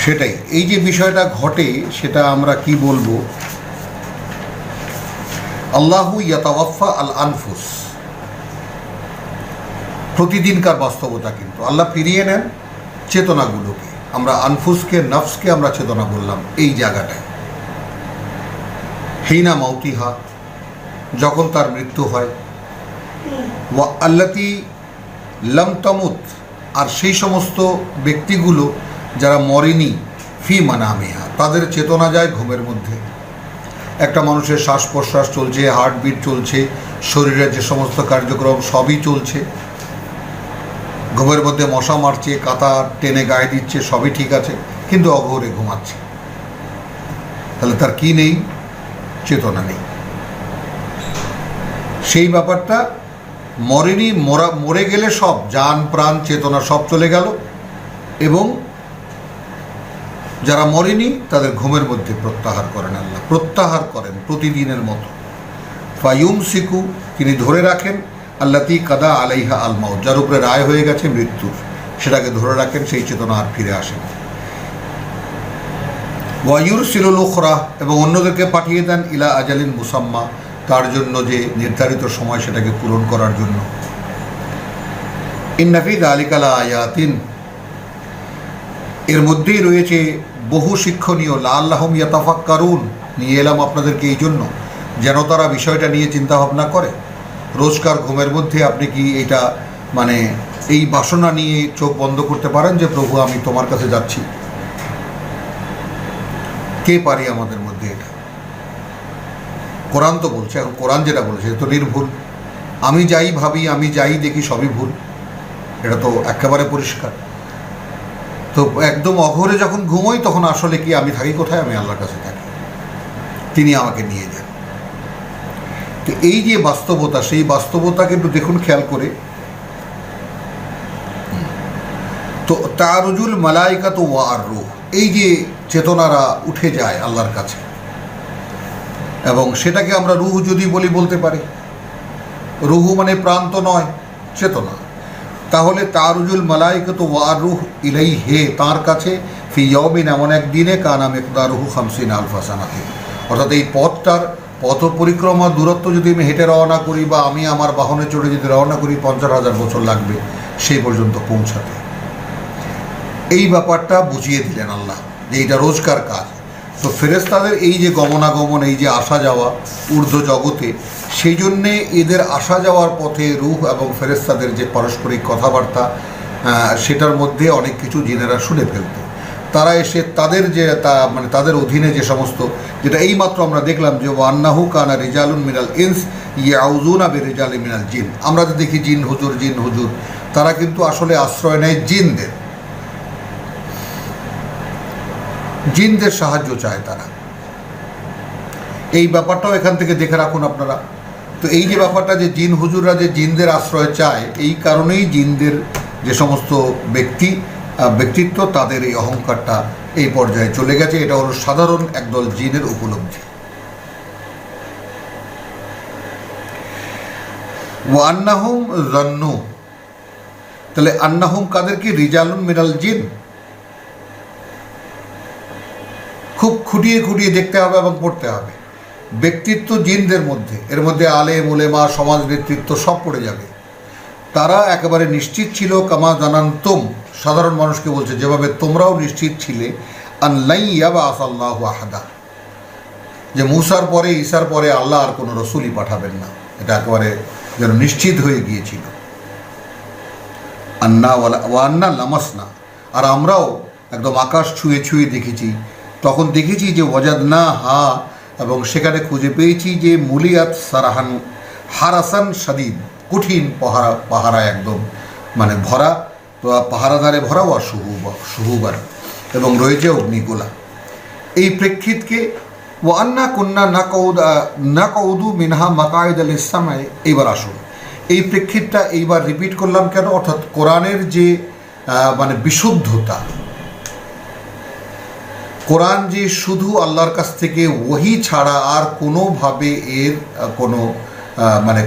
সেটাই, এই যে বিষয়টা ঘটে সেটা আমরা কি বলবো, আল্লাহু ইয়াতাওয়াফা আল আনফুস, প্রতিদিনকার বাস্তবতা, কিন্তু আল্লাহ ফিরিয়ে নেন চেতনাগুলোকে। আমরা আনফুসকে, নফসকে আমরা চেতনা বললাম এই জায়গাটায়। হিনা মাউতিহা, যখন তার মৃত্যু হয়, ওয়া আল্লাতি লাম তামুত, আর সেই সমস্ত ব্যক্তিগুলো যারা মরেনি, ফি মানামিহা, তাদের চেতনা যায় ঘুমের মধ্যে। একটা মানুষের শ্বাস প্রশ্বাস চলছে, হার্টবিট চলছে, শরীরের যে সমস্ত কার্যক্রম সবই চলছে, ঘুমের মধ্যে মশা মারছে, কাঁথা টেনে গায়ে দিচ্ছে, সবই ঠিক আছে, কিন্তু অঘোরে ঘুমাচ্ছে। তাহলে তার কি নেই? চেতনা নেই। সেই ব্যাপারটা মরেনি, মরে গেলে সব জান প্রাণ চেতনা সব চলে গেল, এবং যারা মরেনি তাদের ঘুমের মধ্যে প্রত্যাহার করেন আল্লাহ, প্রত্যাহার করেন প্রতিদিনের মতো। ফায়ুমসিকু, তিনি ধরে রাখেন, আল্লাতি কাদা আলাইহা আল মাউত, যার উপরে রায় হয়ে গেছে মৃত্যুর, সেটাকে ধরে রাখেন, সেই চেতনা আর ফিরে আসেন। ওয়ায়ুরসিলুল উখরা, এবং অন্যদেরকে পাঠিয়ে দেন, ইলা আজালিন মুসাম্মা, তার জন্য যে নির্ধারিত সময় সেটাকে পূরণ করার জন্য। ইন্না ফি যালিকা লাআয়াতিন, এর মধ্যেই রয়েছে বহু শিক্ষণীয়, লাআল্লাহুম ইয়াতাফাক্কারুন, নিয়ে এলাম আপনাদেরকে এই জন্য যেন তারা বিষয়টা নিয়ে চিন্তা ভাবনা করে। রোজকার ঘুমের মধ্যে আপনি কি এটা মানে এই বাসনা নিয়ে চোখ বন্ধ করতে পারেন যে প্রভু আমি তোমার কাছে যাচ্ছি? কে পারি আমাদের মধ্যে এটা? কোরআন তো বলছে, এখন কোরআন যেটা বলেছে তো নির্ভুল। আমি যাই ভাবি, আমি যাই দেখি, সবই ভুল, এটা তো একেবারে পরিষ্কার। তো একদম অঘোরে যখন ঘুমোই তখন আসলে কি আমি থাকি কোথায়? আমি আল্লাহর কাছে থাকি, তিনি আমাকে নিয়ে যান। তো এই যে বাস্তবতা, সেই বাস্তবতাকে একটু দেখুন খেয়াল করে। তো তারুজুল মালাইকাতু ওয়া আর রূহ, এই যে চেতনারা উঠে যায় আল্লাহর কাছে, এবং সেটাকে আমরা রূহ যদি বলতে পারি, রূহ মানে প্রাণ তো নয়, চেতনা, তাহলে তারুজুল মালাইকাতু ওয়া আর রূহ ইলাইহি, তাঁর কাছে ফি ইয়াউমিন, এমন এক দিনে, কানা মিকদারুহু 50 আলফা সানাতিন, অর্থাৎ এই পথ পরিক্রমা দূরত্ব যদি আমি হেঁটে রওনা করি বা আমি আমার বাহনে চড়ে যদি রওনা করি, 50,000 বছর লাগবে সেই পর্যন্ত পৌঁছাতে। এই ব্যাপারটা বুঝিয়ে দিলেন আল্লাহ যে এইটা রোজকার কাজ। তো ফেরেশতাদের এই যে গমনাগমন, এই যে আসা যাওয়া ঊর্ধ্ব জগতে, সেই জন্যে এদের আসা যাওয়ার পথে রূহ এবং ফেরেশতাদের যে পারস্পরিক কথাবার্তা, সেটার মধ্যে অনেক কিছু জিনেরা শুনে ফেলত। তারা এসে তাদের যে মানে তাদের অধীনে যে সমস্ত, যেটা এইমাত্র আমরা দেখলাম যে ওয়ান্নাহু কানা রিজালুন মিনাল ইনস ইয়াউযুনা বিরিজালিন মিনাল জিন, আমরা যে দেখি জিন হুজুর, তারা কিন্তু আসলে আশ্রয় নেয় জিনদের সাহায্য চায় তারা। এই ব্যাপারটাও এখান থেকে দেখে রাখুন আপনারা। তো এই যে ব্যাপারটা যে জিন হুজুররা যে জিনদের আশ্রয় চায়, এই কারণেই জিনদের যে সমস্ত ব্যক্তিত্ব, তাদের এই অহংকারটা এই পর্যায়ে চলে গেছে। এটা হলো সাধারণ একদল জিনের উপলব্ধি। ওয়া আন্নাহুম যান্নু, তাহলে আন্নাহুম কাদেরকে? রিজালুন মিনাল জিন। খুব খুঁটিয়ে দেখতে হবে এবং পড়তে হবে। ব্যক্তিত্ব জিনদের মধ্যে, এর মধ্যে আলেম ওলেমা, সমাজ নেতৃত্ব সব পড়ে যাবে। তারা একেবারে নিশ্চিত ছিল, কামা জানান্তুম, সাধারণ মানুষকে বলছে যেভাবে তোমরাও নিশ্চিত ছিলে, আল্লাই ইয়াবাস আল্লাহু আহাদা, যে মুসার পরে ঈসার পরে আল্লাহ আর কোনো রসুলই পাঠাবেন না। এটা একেবারে যেন নিশ্চিত হয়ে গিয়েছিল। আন্না লামাসনা, আর আমরাও একদম আকাশ ছুঁয়ে দেখেছি। তখন দেখেছি যে ওয়াজাদনা হা, এবং সেখানে খুঁজে পেয়েছি যে মুলিয়াত সারাহান হারাসান শাদীদ, কঠিন পাহারা একদম মানে ভরা, পাহারাদারে ভরা, ওয়া সুহুবার, এবং রয়েছে অগ্নিগোলা। এই প্রেক্ষিতকে ও আন্না কন্যা নাকউদু মিনহা মাকাইদ আল ইসলামায়, এইবার আসুন এই প্রেক্ষিতটা এইবার রিপিট করলাম কেন? অর্থাৎ কোরআনের যে মানে বিশুদ্ধতা, কোরআন যে শুধু আল্লাহর কাছ থেকে ওহী ছাড়া আর কোনোভাবে এর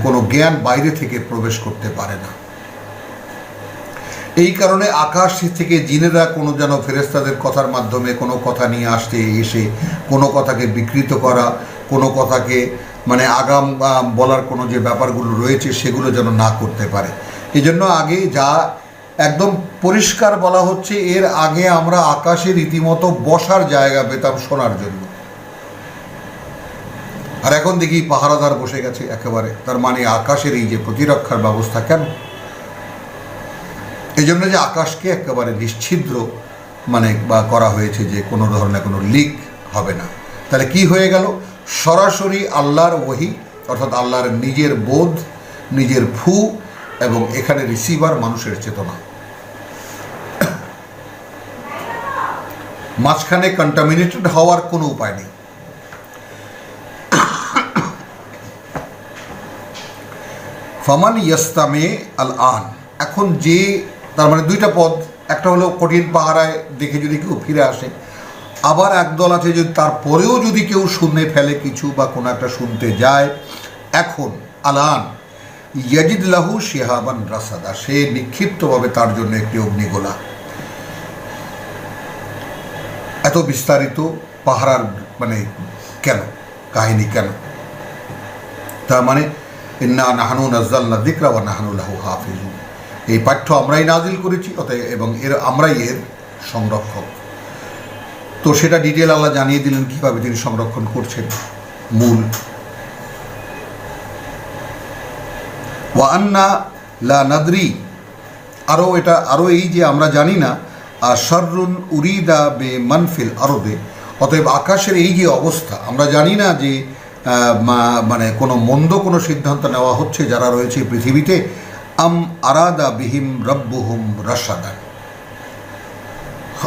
কোনো জ্ঞান বাইরে থেকে প্রবেশ করতে পারে না। এই কারণে আকাশ থেকে জিনেরা কোনো যেন ফেরেশতাদের কথার মাধ্যমে কোনো কথা নিয়ে এসে কোনো কথাকে বিকৃত করা, কোনো কথাকে মানে আগাম বলার কোনো যে ব্যাপারগুলো রয়েছে সেগুলো যেন না করতে পারে। এই জন্য আগে যা একদম পরিষ্কার বলা হচ্ছে, এর আগে আমরা আকাশে রীতিমতো বসার জায়গা পেতাম শোনার জন্য, আর এখন দেখি পাহারাদার বসে গেছে একেবারে। তার মানে আকাশের এই যে প্রতিরক্ষার ব্যবস্থা কেন? এই জন্য যে আকাশকে একেবারে নিশ্ছিদ্র বা করা হয়েছে, যে কোনো ধরনের কোনো লিক হবে না। তাহলে কি হয়ে গেল? সরাসরি আল্লাহর ওহী, অর্থাৎ আল্লাহর নিজের বোধ, নিজের ফু, এবং এখানে রিসিভার মানুষের চেতনা, মাঝখানে কন্টামিনেটেড হওয়ার কোনো উপায় নেই। ফামান ইয়াস্তামে আল আন, এখন যে তার মানে দুইটা পদ, একটা হলো কঠিন পাহারায় দেখে যদি কেউ ফিরে আসে, আবার একদল আছে যদি তারপরেও যদি কেউ শুনে ফেলে কিছু বা কোনো একটা শুনতে যায়, এখন আলান ইয়াজিদ লাহু শিহাবান রাসাদা, সে নিক্ষিপ্তভাবে তার জন্য একটি অগ্নিগোলা। এত বিস্তারিত পাহারার মানে কেন, কাহিনী কেন? তার মানে ইন্না নাহনু নাজ্জালনা যিকরা ওয়া নাহনু লাহু হাফিজুন, এই পাঠ্য আমরাই নাজিল করেছি, অতএব এবং আমরাই এর সংরক্ষক। তো সেটা ডিটেল আল্লাহ জানিয়ে দিলেন কীভাবে তিনি সংরক্ষণ করছেন। মূল ওয়া আন্না লা নাদরি, আরও এই যে আমরা জানি না, আর শাররুন উরিদা বে মানফিল আরদে, অতএব আকাশের এই যে অবস্থা, আমরা জানি না যে মানে কোনো মন্দ কোনো সিদ্ধান্ত নেওয়া হচ্ছে যারা রয়েছে পৃথিবীতে, আম আরাদা বিহিম রব্বুহুম রাশাদান,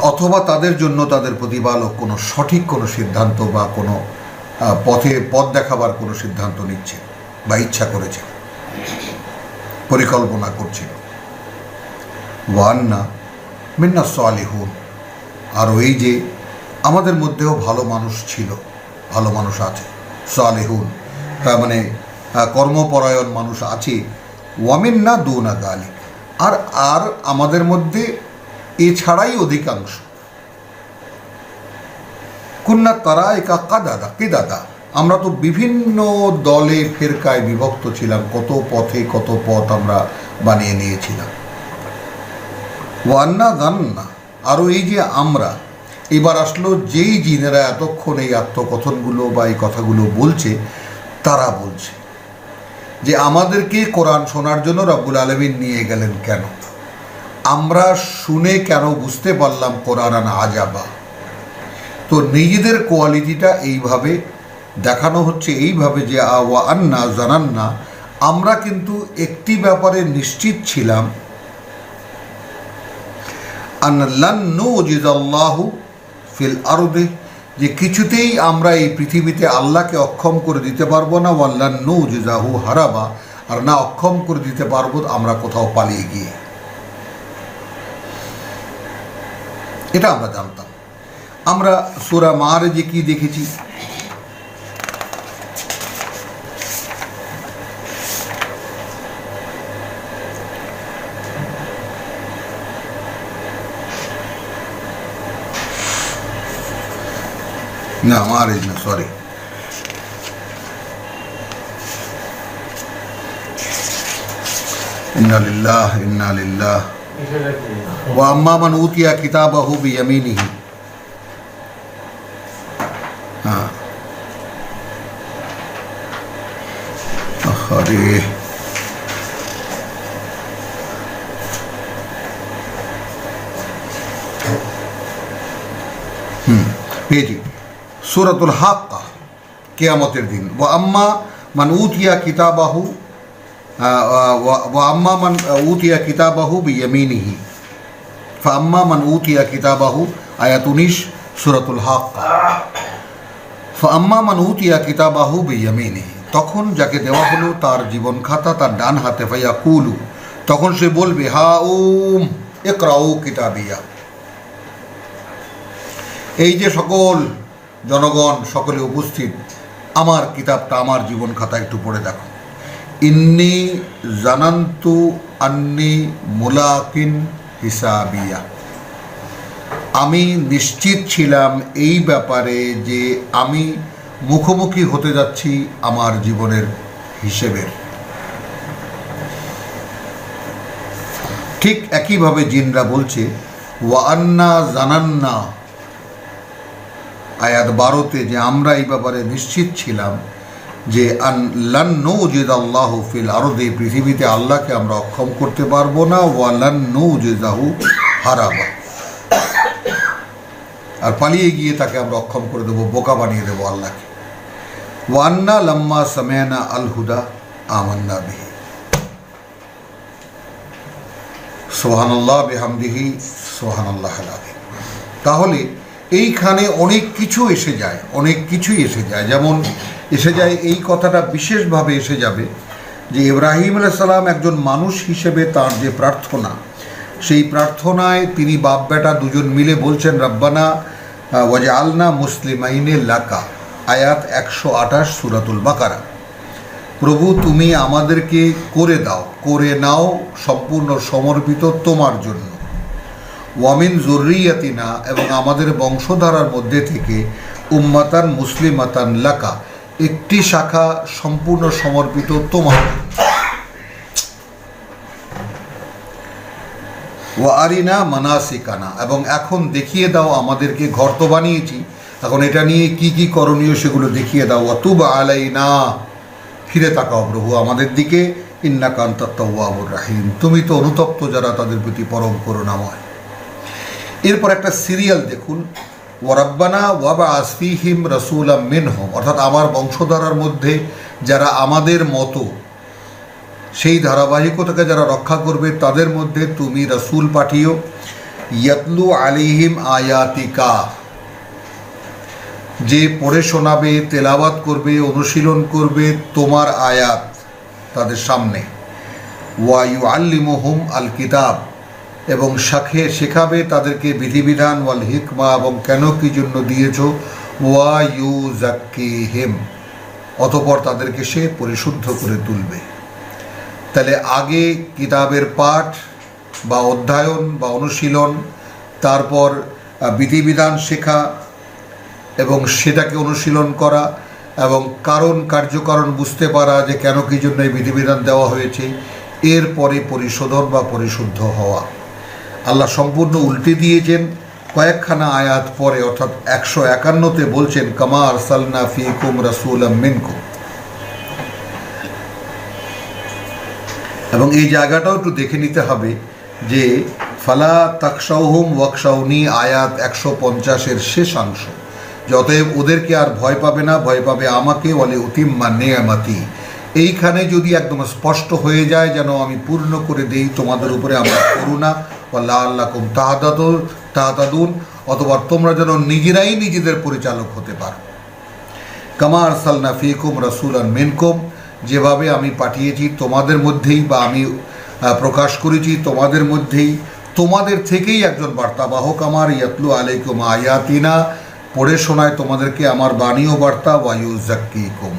অথবা তাদের জন্য তাদের প্রতিপালক কোনো সঠিক কোনো সিদ্ধান্ত বা কোনো পথ দেখাবার কোনো সিদ্ধান্ত নিচ্ছে বা ইচ্ছা করেছে, পরিকল্পনা করছিল। ওয়ান্না মিন্নাস সালিহুন। আর এই যে আমাদের মধ্যেও ভালো মানুষ ছিল, ভালো মানুষ আছে, সালিহুন তার মানে কর্মপরায়ণ মানুষ আছে। ওয়ামিন্না দুনা গালিক, আর আর আমাদের মধ্যে এছাড়াই অধিকাংশ। কুন্না তারা একা কাদাদা কিদাদা, আমরা তো বিভিন্ন দলে ফেরকায় বিভক্ত ছিলাম, কত পথে কত পথ আমরা বানিয়ে নিয়েছিলাম। ওয়ান্না গান্না, আরও এই যে আমরা, এবার আসলো যেই জিনেরা এতক্ষণ এই আত্মকথনগুলো বা এই কথাগুলো বলছে, তারা বলছে যে আমাদেরকে কোরআন শোনার জন্য রব্বুল আলামিন নিয়ে গেলেন কেন, আমরা শুনে কেন বুঝতে পারলাম কোরআন আজাবা। তো নিজেদের কোয়ালিটিটা এইভাবে দেখানো হচ্ছে, এইভাবে যে ওয়া আন্না জানান্না, আমরা কিন্তু একটি ব্যাপারে নিশ্চিত ছিলাম, আন লান নুজিজাল্লাহু ফিল আরদি, যে কিছুতেই আমরা এই পৃথিবীতে আল্লাহকে অক্ষম করে দিতে পারবো না, ওয়াল্লান নুজিজাহু হারাবা, আর না অক্ষম করে দিতে পারবো আমরা কোথাও পালিয়ে গিয়ে। এটা আমরা জানতাম। আমরা সূরা মাআরিজে কি দেখেছি, না মাআরিজ না, সরি, ইন্না লিল্লাহি ইন্না লিল্লাহি ওয়া আম্মা মান উতিয়া কিতাবাহু বিয়ামিনিহি। হ্যাঁ, আরে পেয়েছি, সূরাতুল হাক্কা, কিয়ামতের দিন। ওয়া আম্মা মান উতিয়া কিতাবাহু ওয়া আম্মা মান উতিয়া কিতাবাহু বিয়ামিনিহি, ফাআম্মা মান উতিয়া কিতাবাহু, আয়াত 19 সূরাতুল হাক্কা। ফাআম্মা মান উতিয়া কিতাবাহু বিয়ামিনিহি, তখন যাকে দেওয়া হলো তার জীবন খাতা তার ডান হাতে, ফায়াকুলু, তখন সে বলবে হাউম ইকরাউ কিতাবিয়া, এই যে সকল জনগণ সকলে উপস্থিত, আমার কিতাবটা, আমার জীবন খাতা একটু পড়ে দেখো। ইন্নি জানান্তু আন্নি মুলাকিন হিসাবিয়া, আমি নিশ্চিত ছিলাম এই ব্যাপারে যে আমি মুখোমুখি হতে যাচ্ছি আমার জীবনের হিসেবের। ঠিক একইভাবে জিনরা বলছে ওয়া আন্না জানান্না, আয়াত 12তে, যে আমরা এই ব্যাপারে নিশ্চিত ছিলাম যে আন লান নুজিদাল্লাহু ফিল আরদি, পৃথিবীতে আল্লাহকে আমরা অক্ষম করতে পারবো না, ওয়া লান নুজিদাহু হারাবা, আর পালিয়ে গিয়ে তাকে আমরা অক্ষম করে দেবো, বোকা বানিয়ে দেবো আল্লাহকে। ওয়া আন্না লাম্মা সামি'না আল হুদা আমান্না বিহি, সুবহানাল্লাহ বিহামদিহি সুবহানাল্লাহিল আযীম। তাহলে এইখানে অনেক কিছু এসে যায়, অনেক কিছুই এসে যায়। যেমন এসে যায়, এই কথাটা বিশেষভাবে এসে যাবে যে ইব্রাহিম আলাইহিস সালাম একজন মানুষ হিসেবে তার যে প্রার্থনা, সেই প্রার্থনায় তিনি বাপ বেটা দুজন মিলে বলছেন রব্বানা ওয়াজআলনা মুসলিমাইনে লাকা, আয়াত 128 সূরাতুল বাকারা। প্রভু তুমি আমাদেরকে করে দাও, করে নাও সম্পূর্ণ সমর্পিত তোমার জন্য। ওয়ামিন যুররিয়াতিনা, এবং আমাদের বংশধারার মধ্যে থেকে উম্মাতান মুসলিমাতান লাকা, একটি শাখা সম্পূর্ণ সমর্পিত তোমার। ওয়া আরিনা মানাসিকানা, এবং এখন দেখিয়ে দাও আমাদেরকে, ঘর তো বানিয়েছি, এখন এটা নিয়ে কি কি করণীয় সেগুলো দেখিয়ে দাও। ওয়া তুব আলাইনা, ফিরে তাকাও প্রভু আমাদের দিকে, ইন্নাকা আনতাত তাওয়াবুর রাহিম, তুমি তো অনুতপ্ত যারা তাদের প্রতি পরম করুণাময়। এরপর একটা সিরিয়াল দেখুন, ওয়া রাব্বানা ওয়াবআস ফীহিম রাসূলাম মিনহুম, অর্থাৎ আমার বংশধারার মধ্যে যারা আমাদের মতো, সেই ধারাবাহিকতাকে যারা রক্ষা করবে তাদের মধ্যে তুমি রাসূল পাঠিও, ইয়াতলু আলাইহিম আয়াতিকা, যে পড়ে শোনাবে, তেলাওয়াত করবে, অনুশীলন করবে তোমার আয়াত তাদের সামনে। ওয়া ইউআল্লিমুহুম আল কিতাব, এবং শেখাবে তাদেরকে বিধিবিধান ওয়াল হিকমা, এবং কেন কি জন্য দিয়েছ, ওয়া ইউজাক্কিহিম, অতঃপর তাদেরকে সে পরিশুদ্ধ করে তুলবে। তাহলে আগে কিতাবের পাঠ বা অধ্যয়ন বা অনুশীলন, তারপর বিধিবিধান শেখা এবং সেটাকে অনুশীলন করা, এবং কার্যকারণ বুঝতে পারা যে কেন কি জন্য এই বিধিবিধান দেওয়া হয়েছে, এরপরে পরিশোধন বা পরিশুদ্ধ হওয়া। আল্লাহ সম্পূর্ণ উল্টে দিয়েছেন। কয়েকখানা আয়াত পরে অর্থাৎ 151-তে বলছেন কামা আরসালনা ফীকুম রাসূলাম মিনকুম, এবং এই জায়গাটাও একটু দেখে নিতে হবে যে ফালা তাকশাউহুম ওয়াকশাউনি, আয়াত 150-এর শেষাংশ, যে অতএব ওদেরকে আর ভয় পাবে না, ভয় পাবে আমাকে, ওয়ালি উতিম্মা নিয়ামতি। এইখানে যদি একদম স্পষ্ট হয়ে যায় যেন আমি পূর্ণ করে দেই তোমাদের উপরে আমার করুণা, ওয়াল্লাআল্লাকুম তাহতাদুন, অথবা তোমরা যেন নিজেরাই নিজেদের পরিচালক হতে পারো। কামা আরসালনা ফীকুম রাসূলান মিনকুম, যেভাবে আমি পাঠিয়েছি তোমাদের মধ্যেই, বা আমি প্রকাশ করেছি তোমাদের মধ্যেই, তোমাদের থেকেই একজন বার্তাবাহক আমার, ইয়াতলু আলাইকুম আয়াতিনা, পড়ে শোনায় তোমাদেরকে আমার বাণী ও বার্তা, ওয়া ইউজাক্কিকুম।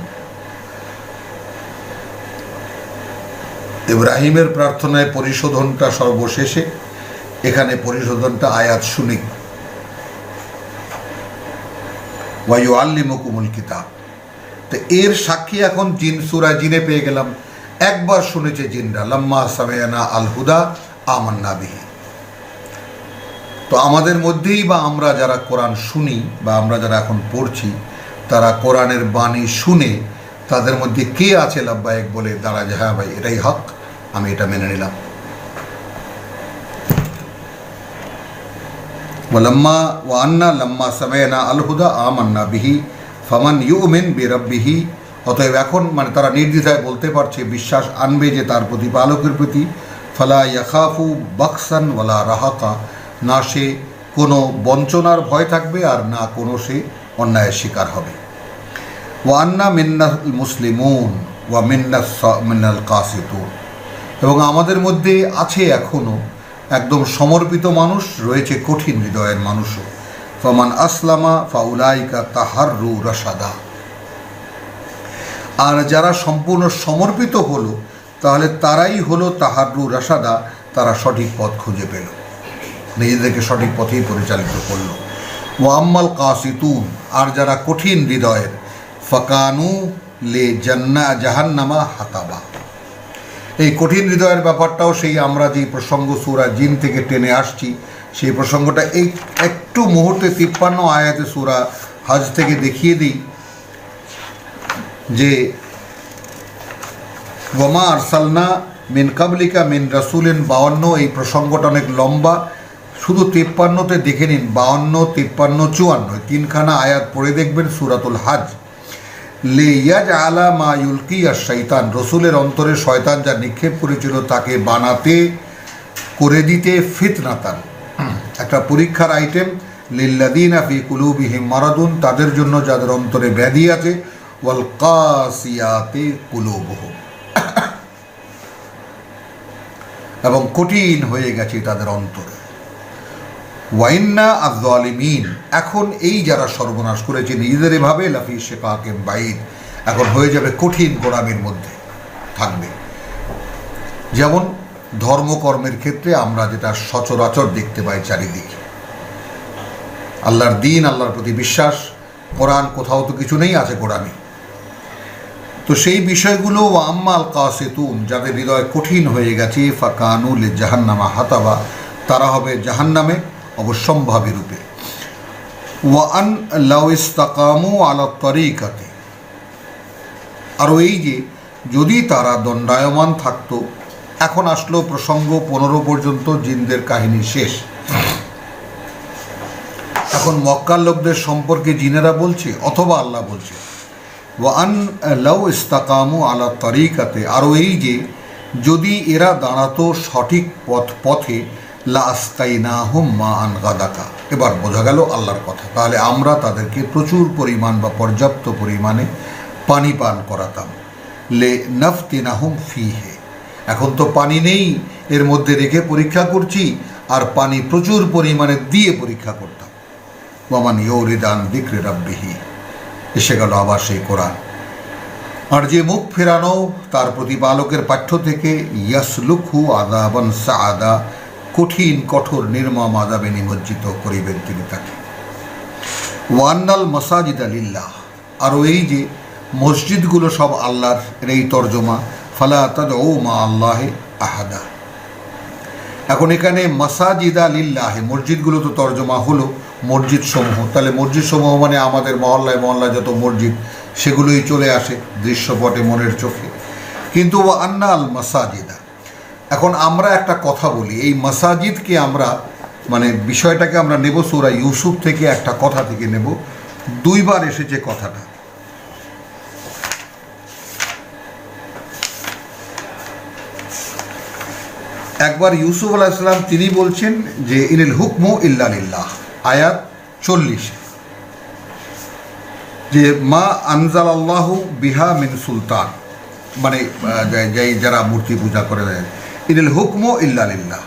ইব্রাহিমের প্রার্থনায় পরিশোধনটা সর্বশেষে, এখানে পরিশোধনটা আয়াত শুনি, ওয়া ইউআল্লিমুকুমুল কিতাব। তো এর সাক্ষী এখন সূরা জিনে পেয়ে গেলাম। একবার শুনেছে জিনরা, লাম্মা সামি'না আল হুদা আমান্না বিহি। তো আমাদের মধ্যেই বা আমরা যারা কোরআন শুনি বা আমরা যারা এখন পড়ছি, তারা কোরআনের বাণী শুনে তাদের মধ্যে কে আছে লাব্বাইক বলে দাঁড়ায় যে হ্যাঁ ভাই এটাই হক, আমি এটা মেনে নিলাম। ওয়া আন্না লাম্মা সামি'না আল হুদা আমান্না বিহি ফামান ইউমিন বিরাব্বিহি, অতএব এখন মানে তারা নির্দ্বিধায় বলতে পারছে, বিশ্বাস আনবে যে তার প্রতিপালকের প্রতি, ফালা ইয়াখাফু বাকসান ওয়ালা রাহাকা, না সে কোনো বঞ্চনার ভয় থাকবে আর না কোনো সে অন্যায়ের শিকার হবে। ওয়া আন্না মিন্নাল মুসলিমুন ওয়া মিন্নাল কাসিতুন, এবং আমাদের মধ্যে আছে এখনও একদম সমর্পিত মানুষ, রয়েছে কঠিন হৃদয়ের মানুষও। ফামান আসলামা ফাউলাইকা তাহাররু রাশাদা, আর যারা সম্পূর্ণ সমর্পিত হলো তাহলে তারাই হলো তাহাররু রাশাদা, তারা সঠিক পথ খুঁজে পেল, নিজেদেরকে সঠিক পথেই পরিচালিত করল। ওয়া আম্মাল কাসিতুন, আর যারা কঠিন হৃদয়ের, ফাকানু লে জাহান্নামা হাতাবা। এই কঠিন হৃদয়ের ব্যাপারটাও সেই আমরা যে প্রসঙ্গ সূরা জিন থেকে টেনে আসছি, সেই প্রসঙ্গটা এই একটু মুহূর্তে 53 আয়াতে সূরা হজ থেকে দেখিয়ে দিই যে ওয়ামা আরসালনা মিন কাবলিকা মিন রাসূলিন 52, এই প্রসঙ্গটা অনেক লম্বা, শুধু 53-তে দেখে নিন, 52, 53, 54 তিনখানা আয়াত পড়ে দেখবেন সূরাতুল হজ। লিয়াজআলা মা ইউলকিয়া শাইতান, রসুলের অন্তরে শয়তান যা নিক্ষেপ করেছিল তাকে বানাতে করে দিতে ফিতনাতান, একটা পরীক্ষার আইটেম, লিল্লাযিনা ফি কুলুবিহিম মারাদুন, তাদের জন্য যাদের অন্তরে ব্যাধি আছে, ওয়াল কাসিয়াতি কুলুবুহুম, এবং কঠিন হয়ে গেছে তাদের অন্তরে। ওয়াইন্না আয-যালিমিন, এখন এই যারা সর্বনাশ করেছে নিজেদের এভাবে, লাফি শিকাকিম বাইদ, এখন হয়ে যাবে কঠিন গোড়ামির মধ্যে থাকবে। যেমন ধর্মকর্মের ক্ষেত্রে আমরা যেটা সচরাচর দেখতে পাই চারিদিকে, আল্লাহর দিন, আল্লাহর প্রতি বিশ্বাস, কোরআন, কোথাও তো কিছু নেই, আছে গোড়ামি। তো সেই বিষয়গুলো, আম্মাল কাসিতুন, যাদের হৃদয় কঠিন হয়ে গেছে, ফাকানু লি জাহান্নামা হাতাবা, তারা হবে জাহান্নামে অবশ্যম্ভাবী রূপে। ওয়া আন লাউ ইসতাকামু আলা তরিকাতি, আর এই যে যদি তারা দণ্ডায়মান থাকতো, এখন আসলো প্রসঙ্গ 15 পর্যন্ত জিনদের কাহিনী শেষ। এখন মক্কার লোকদের সম্পর্কে জিনেরা বলছে অথবা আল্লাহ বলছে, ওয়া আন লাউ ইসতাকামু আলা তরিকাতে, আরও এই যে যদি এরা দাঁড়াতো সঠিক পথে, লা আসকাইনাহুম মাআন গাদাকা, এবার বোঝা গেল আল্লাহর কথা, তাহলে আমরা তাদেরকে প্রচুর পরিমাণ বা পর্যাপ্ত পরিমাণে পানি পান করাতাম। লে নাফতিনাহুম ফিহে, এখন তো পানি নেই, এর মধ্যে রেখে পরীক্ষা করছি, আর পানি প্রচুর পরিমাণে দিয়ে পরীক্ষা করতাম। ওয়ামান ইউরিদান যিকরি রাব্বিহি, এসে গেল আবার সেই কোরআন। আর যে মুখ ফেরানো তার প্রতিপালকের পাঠ্য থেকে, ইয়াসলুকহু আযাবান সাআদা, কঠিন কঠোর নির্মম আযাবে নিমজ্জিত করিবেন তিনি তাকে। ওয়ান্নাল মাসাজিদা লিল্লাহ, আরও এই যে মসজিদগুলো সব আল্লাহর, এর এই তর্জমা ফালা তাদউ মা আল্লাহি আহাদা। এখন এখানে মাসাজিদা লিল্লাহে, মসজিদগুলো তো তর্জমা হলো মসজিদ সমূহ, তাহলে মসজিদ সমূহ মানে আমাদের মহল্লায় মহল্লায় যত মসজিদ সেগুলোই চলে আসে দৃশ্যপটে মনের চোখে। কিন্তু আন্না আল মাসাজিদা, এখন আমরা একটা কথা বলি, এই মাসাজিদকে আমরা মানে বিষয়টাকে আমরা নেব সূরা ইউসুফ থেকে, একটা কথা থেকে নেব। দুইবার এসেছে কথাটা। একবার ইউসুফ আলাইহিস সালাম তিনি বলছেন যে ইনিল হুকমু ইল্লা লিল্লাহ, আয়াত 40, যে মা আনজালাল্লাহু বিহা মিন সুলতান, মানে যারা মূর্তি পূজা করে দেয়, ইনিল হুকমু ইল্লা লিল্লাহ,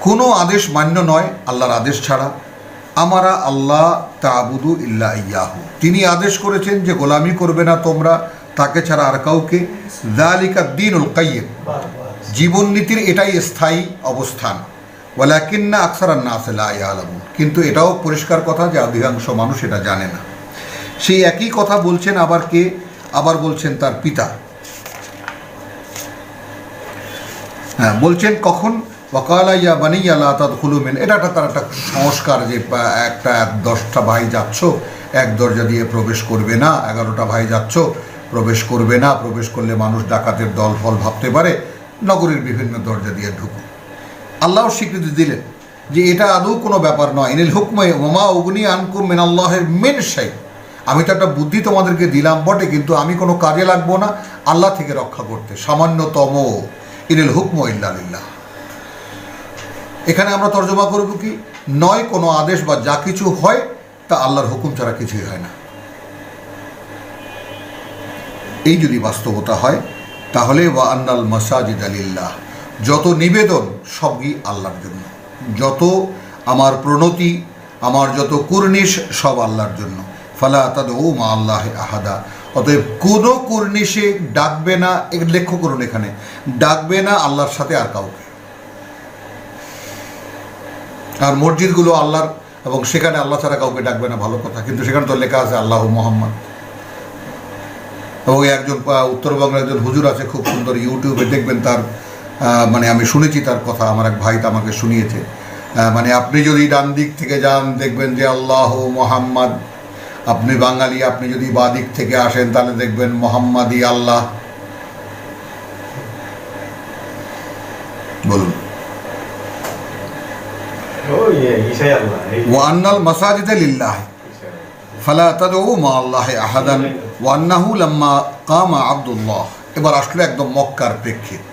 কোনো আদেশ মান্য নয় আল্লাহর আদেশ ছাড়া। আমারা আল্লাহ তা'বুদু ইল্লা ইয়াহু, তিনি আদেশ করেছেন যে গোলামি করবে না তোমরা তাকে ছাড়া আর কাউকে। যালিকা দ্বীনুল কাইয়্যিম, জীবননীতির এটাই স্থায়ী অবস্থান। ওয়ালাকিন্না আকসারান নাস লা ইয়ালামুন, কিন্তু এটাও পরিষ্কার কথা যে অধিকাংশ মানুষ এটা জানে না। সেই একই কথা বলছেন আবার কে, আবার বলছেন তার পিতা। হ্যাঁ, বলছেন কখন, ওয়াকালা ইয়া বানিয়া লা তাদখুলু মিন, এটা তার একটা সংস্কার যে একটা 10টা ভাই যাচ্ছ এক দরজা দিয়ে প্রবেশ করবে না, 11টা ভাই যাচ্ছ প্রবেশ করবে না, প্রবেশ করলে মানুষ ডাকাতের দল ফল ভাবতে পারে, নগরীর বিভিন্ন দরজা দিয়ে ঢুকো। আল্লাহ স্বীকৃতি দিলেন যে এটা আদৌ কোনো ব্যাপার নয়। ইনিল হুকমে ওমা উগনি আনকুম মিনাল্লাহির মিন শাই, আমি তো একটা বুদ্ধি তোমাদেরকে দিলাম বটে, কিন্তু আমি কোনো কাজে লাগবো না আল্লাহ থেকে রক্ষা করতে, সামান্যতম। ইনিল হুকমু ইল্লা লিল্লাহ, এখানে আমরা তর্জমা করব কি, নয় কোনো আদেশ বা যা কিছু হয় তা আল্লাহর হুকুম ছাড়া কিছুই হয় না। এই যদি বাস্তবতা হয় তাহলে ওয়া আন্নাল মাসাজিদা লিল্লাহ, যত নিবেদন সবই আল্লাহর জন্য, যত আমার প্রণতি, আমার যত কুর্নিশ সব আল্লাহর জন্য। ফালা তাদউ মা আল্লাহি আহাদা, অতএব কোনো কুর্নিশে ডাকবে না, লক্ষ্য করুন এখানে, ডাকবে না আল্লাহর সাথে আর কাউকে। আর মসজিদগুলো আল্লাহর, এবং সেখানে আল্লাহ ছাড়া কাউকে ডাকবে না, ভালো কথা, কিন্তু সেখানে তো লেখা আছে আল্লাহু মুহাম্মদ। এবং একজন উত্তরবঙ্গের একজন হুজুর আছে, খুব সুন্দর, ইউটিউবে দেখবেন তার, মানে আমি শুনেছি তার কথা, আমার এক ভাই তো আমাকে শুনিয়েছে, মানে আপনি যদি ডান দিক থেকে যান দেখবেন যে আল্লাহু মুহাম্মদ, আপনি বাঙালি, আপনি যদি বাঁ দিক থেকে আসেন তাহলে দেখবেন মোহাম্মদই আল্লাহ। বলুন, ওয়া আন্নাল মাসাজিদা লিল্লাহ ফালা তাদউ মা আল্লাহি আহাদান ওয়া আন্নাহু লাম্মা কামা আব্দুল্লাহ। এবার আসলে একদম মক্কার প্রেক্ষিত,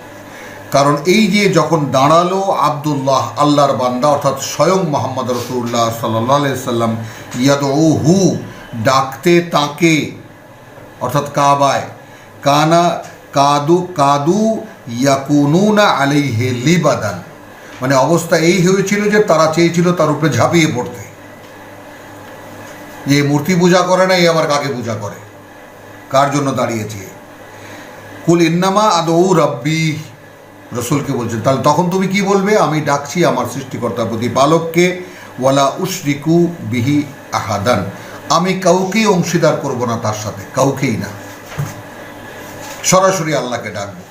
কারণ এই যে যখন দাঁড়ালো আব্দুল্লাহ, আল্লাহর বান্দা, অর্থাৎ স্বয়ং মুহাম্মদ রাসূলুল্লাহ সাল্লাল্লাহু আলাইহি সাল্লাম, ইয়াদউহু, ডাকতে তাকে, অর্থাৎ কাবায়, কাদু ইয়াকুনুনা আলাইহি লিবাদান, মানে অবস্থা এই হয়েছিল যে তারা চেয়েছিল তার উপরে ঝাঁপিয়ে পড়তে, যে মূর্তি পূজা করে না, এই আবার কাকে পূজা করে, কার জন্য দাঁড়িয়েছে। কুল ইন্নামা আদউ রাব্বি, রসুলকে বলছেন, তাহলে তখন তুমি কি বলবে, আমি ডাকছি আমার সৃষ্টিকর্তার প্রতিপালককে, ওয়ালা উশরিকু বিহি আহাদান, আমি কাউকেই অংশীদার করব না তার সাথে, কাউকেই না, সরাসরি আল্লাহকে ডাকবো।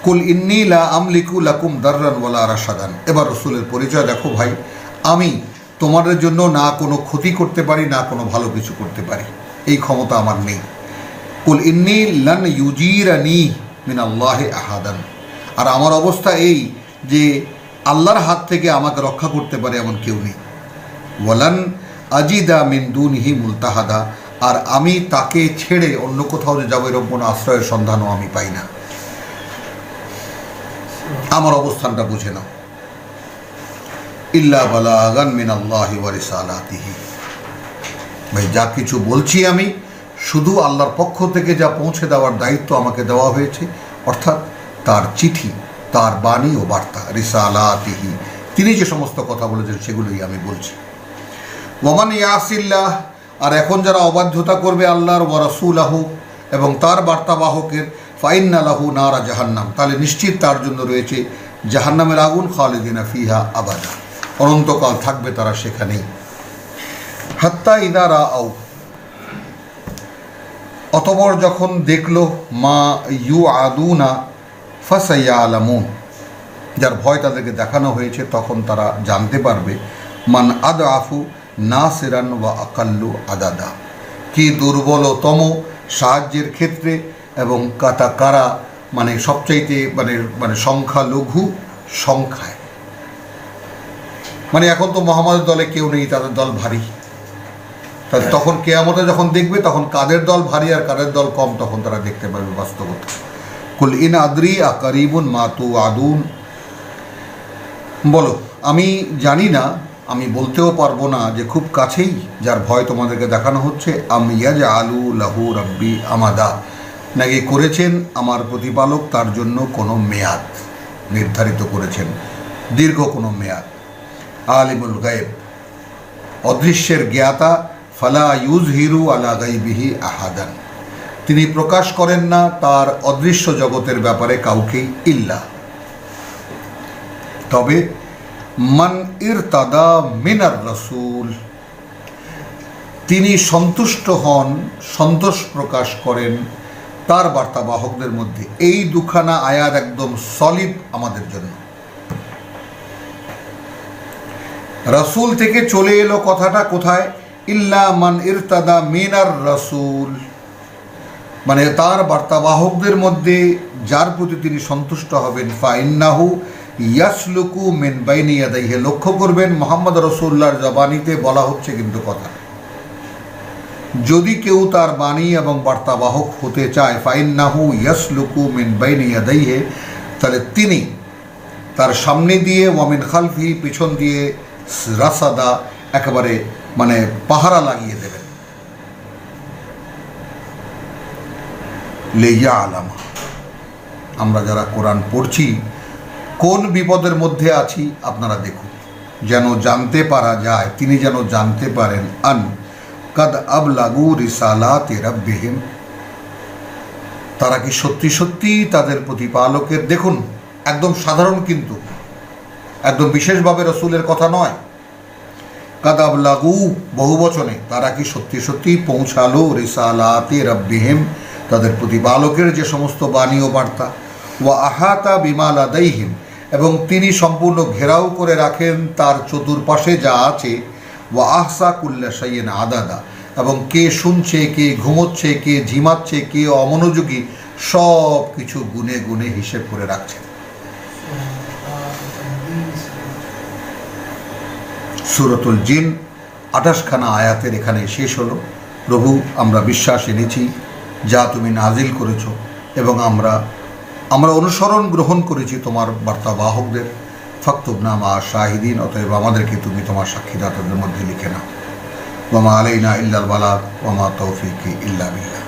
কুল ইন্নী লা আমলিকু লাকুম দাররান ওয়ালা রাশাদান, এবার রসুলের পরিচয় দেখো ভাই, আমি তোমাদের জন্য না কোনো ক্ষতি করতে পারি, না কোনো ভালো কিছু করতে পারি, এই ক্ষমতা আমার নেই। কুল ইন্নী লান ইউজিরানি মিন আল্লাহি আহাদান, আর আমার অবস্থা এই যে আল্লাহর হাত থেকে আমাকে রক্ষা করতে পারে এমন কেউ নেই। ওয়ালান আজিদা মিন দুনিহি মুলতাহাদা, আর আমি তাকে ছেড়ে অন্য কোথাও যে যাবো এরকম কোনো আশ্রয়ের সন্ধানও আমি পাই না। আমার অবস্থানটা বুঝে নাও। ইল্লা বালাগান মিন আল্লাহি ওয়া রিসালাতিহি, ভাই যা কিছু বলছি আমি শুধু আল্লাহর পক্ষ থেকে যা পৌঁছে দেওয়ার দায়িত্ব আমাকে দেওয়া হয়েছে, অর্থাৎ তার চিঠি, তার বাণী ও বার্তা, রিসালাতিহি, তিনি যে সমস্ত কথা বলেছেন সেগুলোই আমি বলছি। ওয়ামান ইয়াসিল্লাহ, আর এখন যারা অবাধ্যতা করবে আল্লাহর ওয়া রাসূলাহু এবং তার বার্তাবাহকের, ফাইন্না লাহু নারা জাহান্নাম, তাহলে নিশ্চিত তার জন্য রয়েছে জাহান্নামের আগুন, খালিদিনা ফিহা আবাদা, অনন্তকাল থাকবে তারা সেখানেই। হাত্তা ইদা রাআউ, অতঃপর যখন দেখলো, মা ইউআদুনা ফাসায়ালামুন, যার ভয় তাদেরকে দেখানো হয়েছে, তখন তারা জানতে পারবে, মান আদআফু নাসিরান ওয়া আকাল্লু আদাদা, কি দুর্বলতম সাহায্যের ক্ষেত্রে এবং কারা মানে সবচাইতে মানে সংখ্যালঘু সংখ্যায়। মানে এখন তো মুহাম্মাদের দলে কেউ নেই, তাদের দল ভারী। তাহলে তখন কিয়ামতে যখন দেখবে, তখন কাদের দল ভারী আর কাদের দল কম, তখন তারা দেখতে পারবে বাস্তবতা। কুল ইন আদরি আকারিবুন মা তুআদুন, বলো আমি জানি না, আমি বলতেও পারবো না যে খুব কাছেই যার ভয় তোমাদেরকে দেখানো হচ্ছে, আম ইয়াজআলু লাহু রাব্বি আমাদা, নাকি করেছেন আমার প্রতিপালক তার জন্য কোনো মেয়াদ নির্ধারিত করেছেন, দীর্ঘ কোনো মেয়াদ। আলিমুল গায়েব, অদৃশ্যের জ্ঞাতা, ফালা ইউজহিরু আলা গাইবিহি আহাদান, তিনি প্রকাশ করেন না তার অদৃশ্য জগতের ব্যাপারে কাউকেই, ইল্লা, তবে মান ইরতাদা মিনার রাসূল, তিনি সন্তুষ্ট হন, সন্তোষ প্রকাশ করেন তার বার্তাবাহকদের মধ্যে। এই দুখানা আয়াত একদম সলিড আমাদের জন্য। রাসূল থেকে চলে এলো কথাটা কোথায়, ইল্লা মান ইরতাদা মিনার রাসূল, মানে তার বার্তাবাহকদের মধ্যে যার প্রতি তিনি সন্তুষ্ট হবেন, ফাইন্নাহু ইয়াসলুকু মিন বাইনি ইয়াদাইহি, লক্ষ্য করবেন মুহাম্মদ রাসূলুল্লাহর জবানিতে বলা হচ্ছে কিন্তু কথা, যদি কেউ তার বাণী এবং বার্তাবাহক হতে চায়, ফাইন্নাহু ইয়াসলুকু মিন বাইনি ইয়াদাইহি, তাহলে তিনি তার সামনে দিয়ে, ওয়া মিন খালফিহি, পিছন দিয়ে, রাসাদা, একেবারে মানে পাহারা লাগিয়ে দেবেন। লিয়া আলামা, আমরা যারা কোরআন পড়ছি কোন বিপদের মধ্যে আছি আপনারা দেখুন, যেন জানতে পারা যায়, তিনি যেন জানতে পারেন, আন কাদ আবলাগু রিসালাতি রাব্বিহিম, তারা কি সত্যি সত্যি তাদের প্রতিপালকের, দেখুন একদম সাধারণ কিন্তু একদম বিশেষভাবে রসুলের কথা নয়, কাদ আবলাগু বহু বচনে, তারা কি সত্যি সত্যি পৌঁছালো রিসালাতি রাব্বিহিম, তাদের প্রতিপালকের যে সমস্ত বাণী ও বার্তা, ওয়া আহাতা বিমা লাদাইহিম, এবং তিনি সম্পূর্ণ ঘেরাও করে রাখেন তার চতুর্পাশে যা আছে, ওয়া আহসা কুল্লা শাইইন আদাদা, এবং কে শুনছে, কে ঘুমোচ্ছে, কে ঝিমাচ্ছে, কে অমনোযোগী, সব কিছু গুনে গুনে হিসেব করে রাখছেন। সূরাতুল জিন 28খানা আয়াতের এখানে শেষ হলো। প্রভু, আমরা বিশ্বাস এনেছি যা তুমি নাজিল করেছ, এবং আমরা অনুসরণ গ্রহণ করেছি তোমার বার্তাবাহকদের, ফাকতুবনা মা শাহিদিন, অতএব আমাদেরকে তুমি তোমার সাক্ষীদাতাদের মধ্যে লিখে নাও। ওয়া মা আলাইনা ইল্লাল বালাগ ওয়া মা তৌফিকি ইল্লা বিল্লাহ।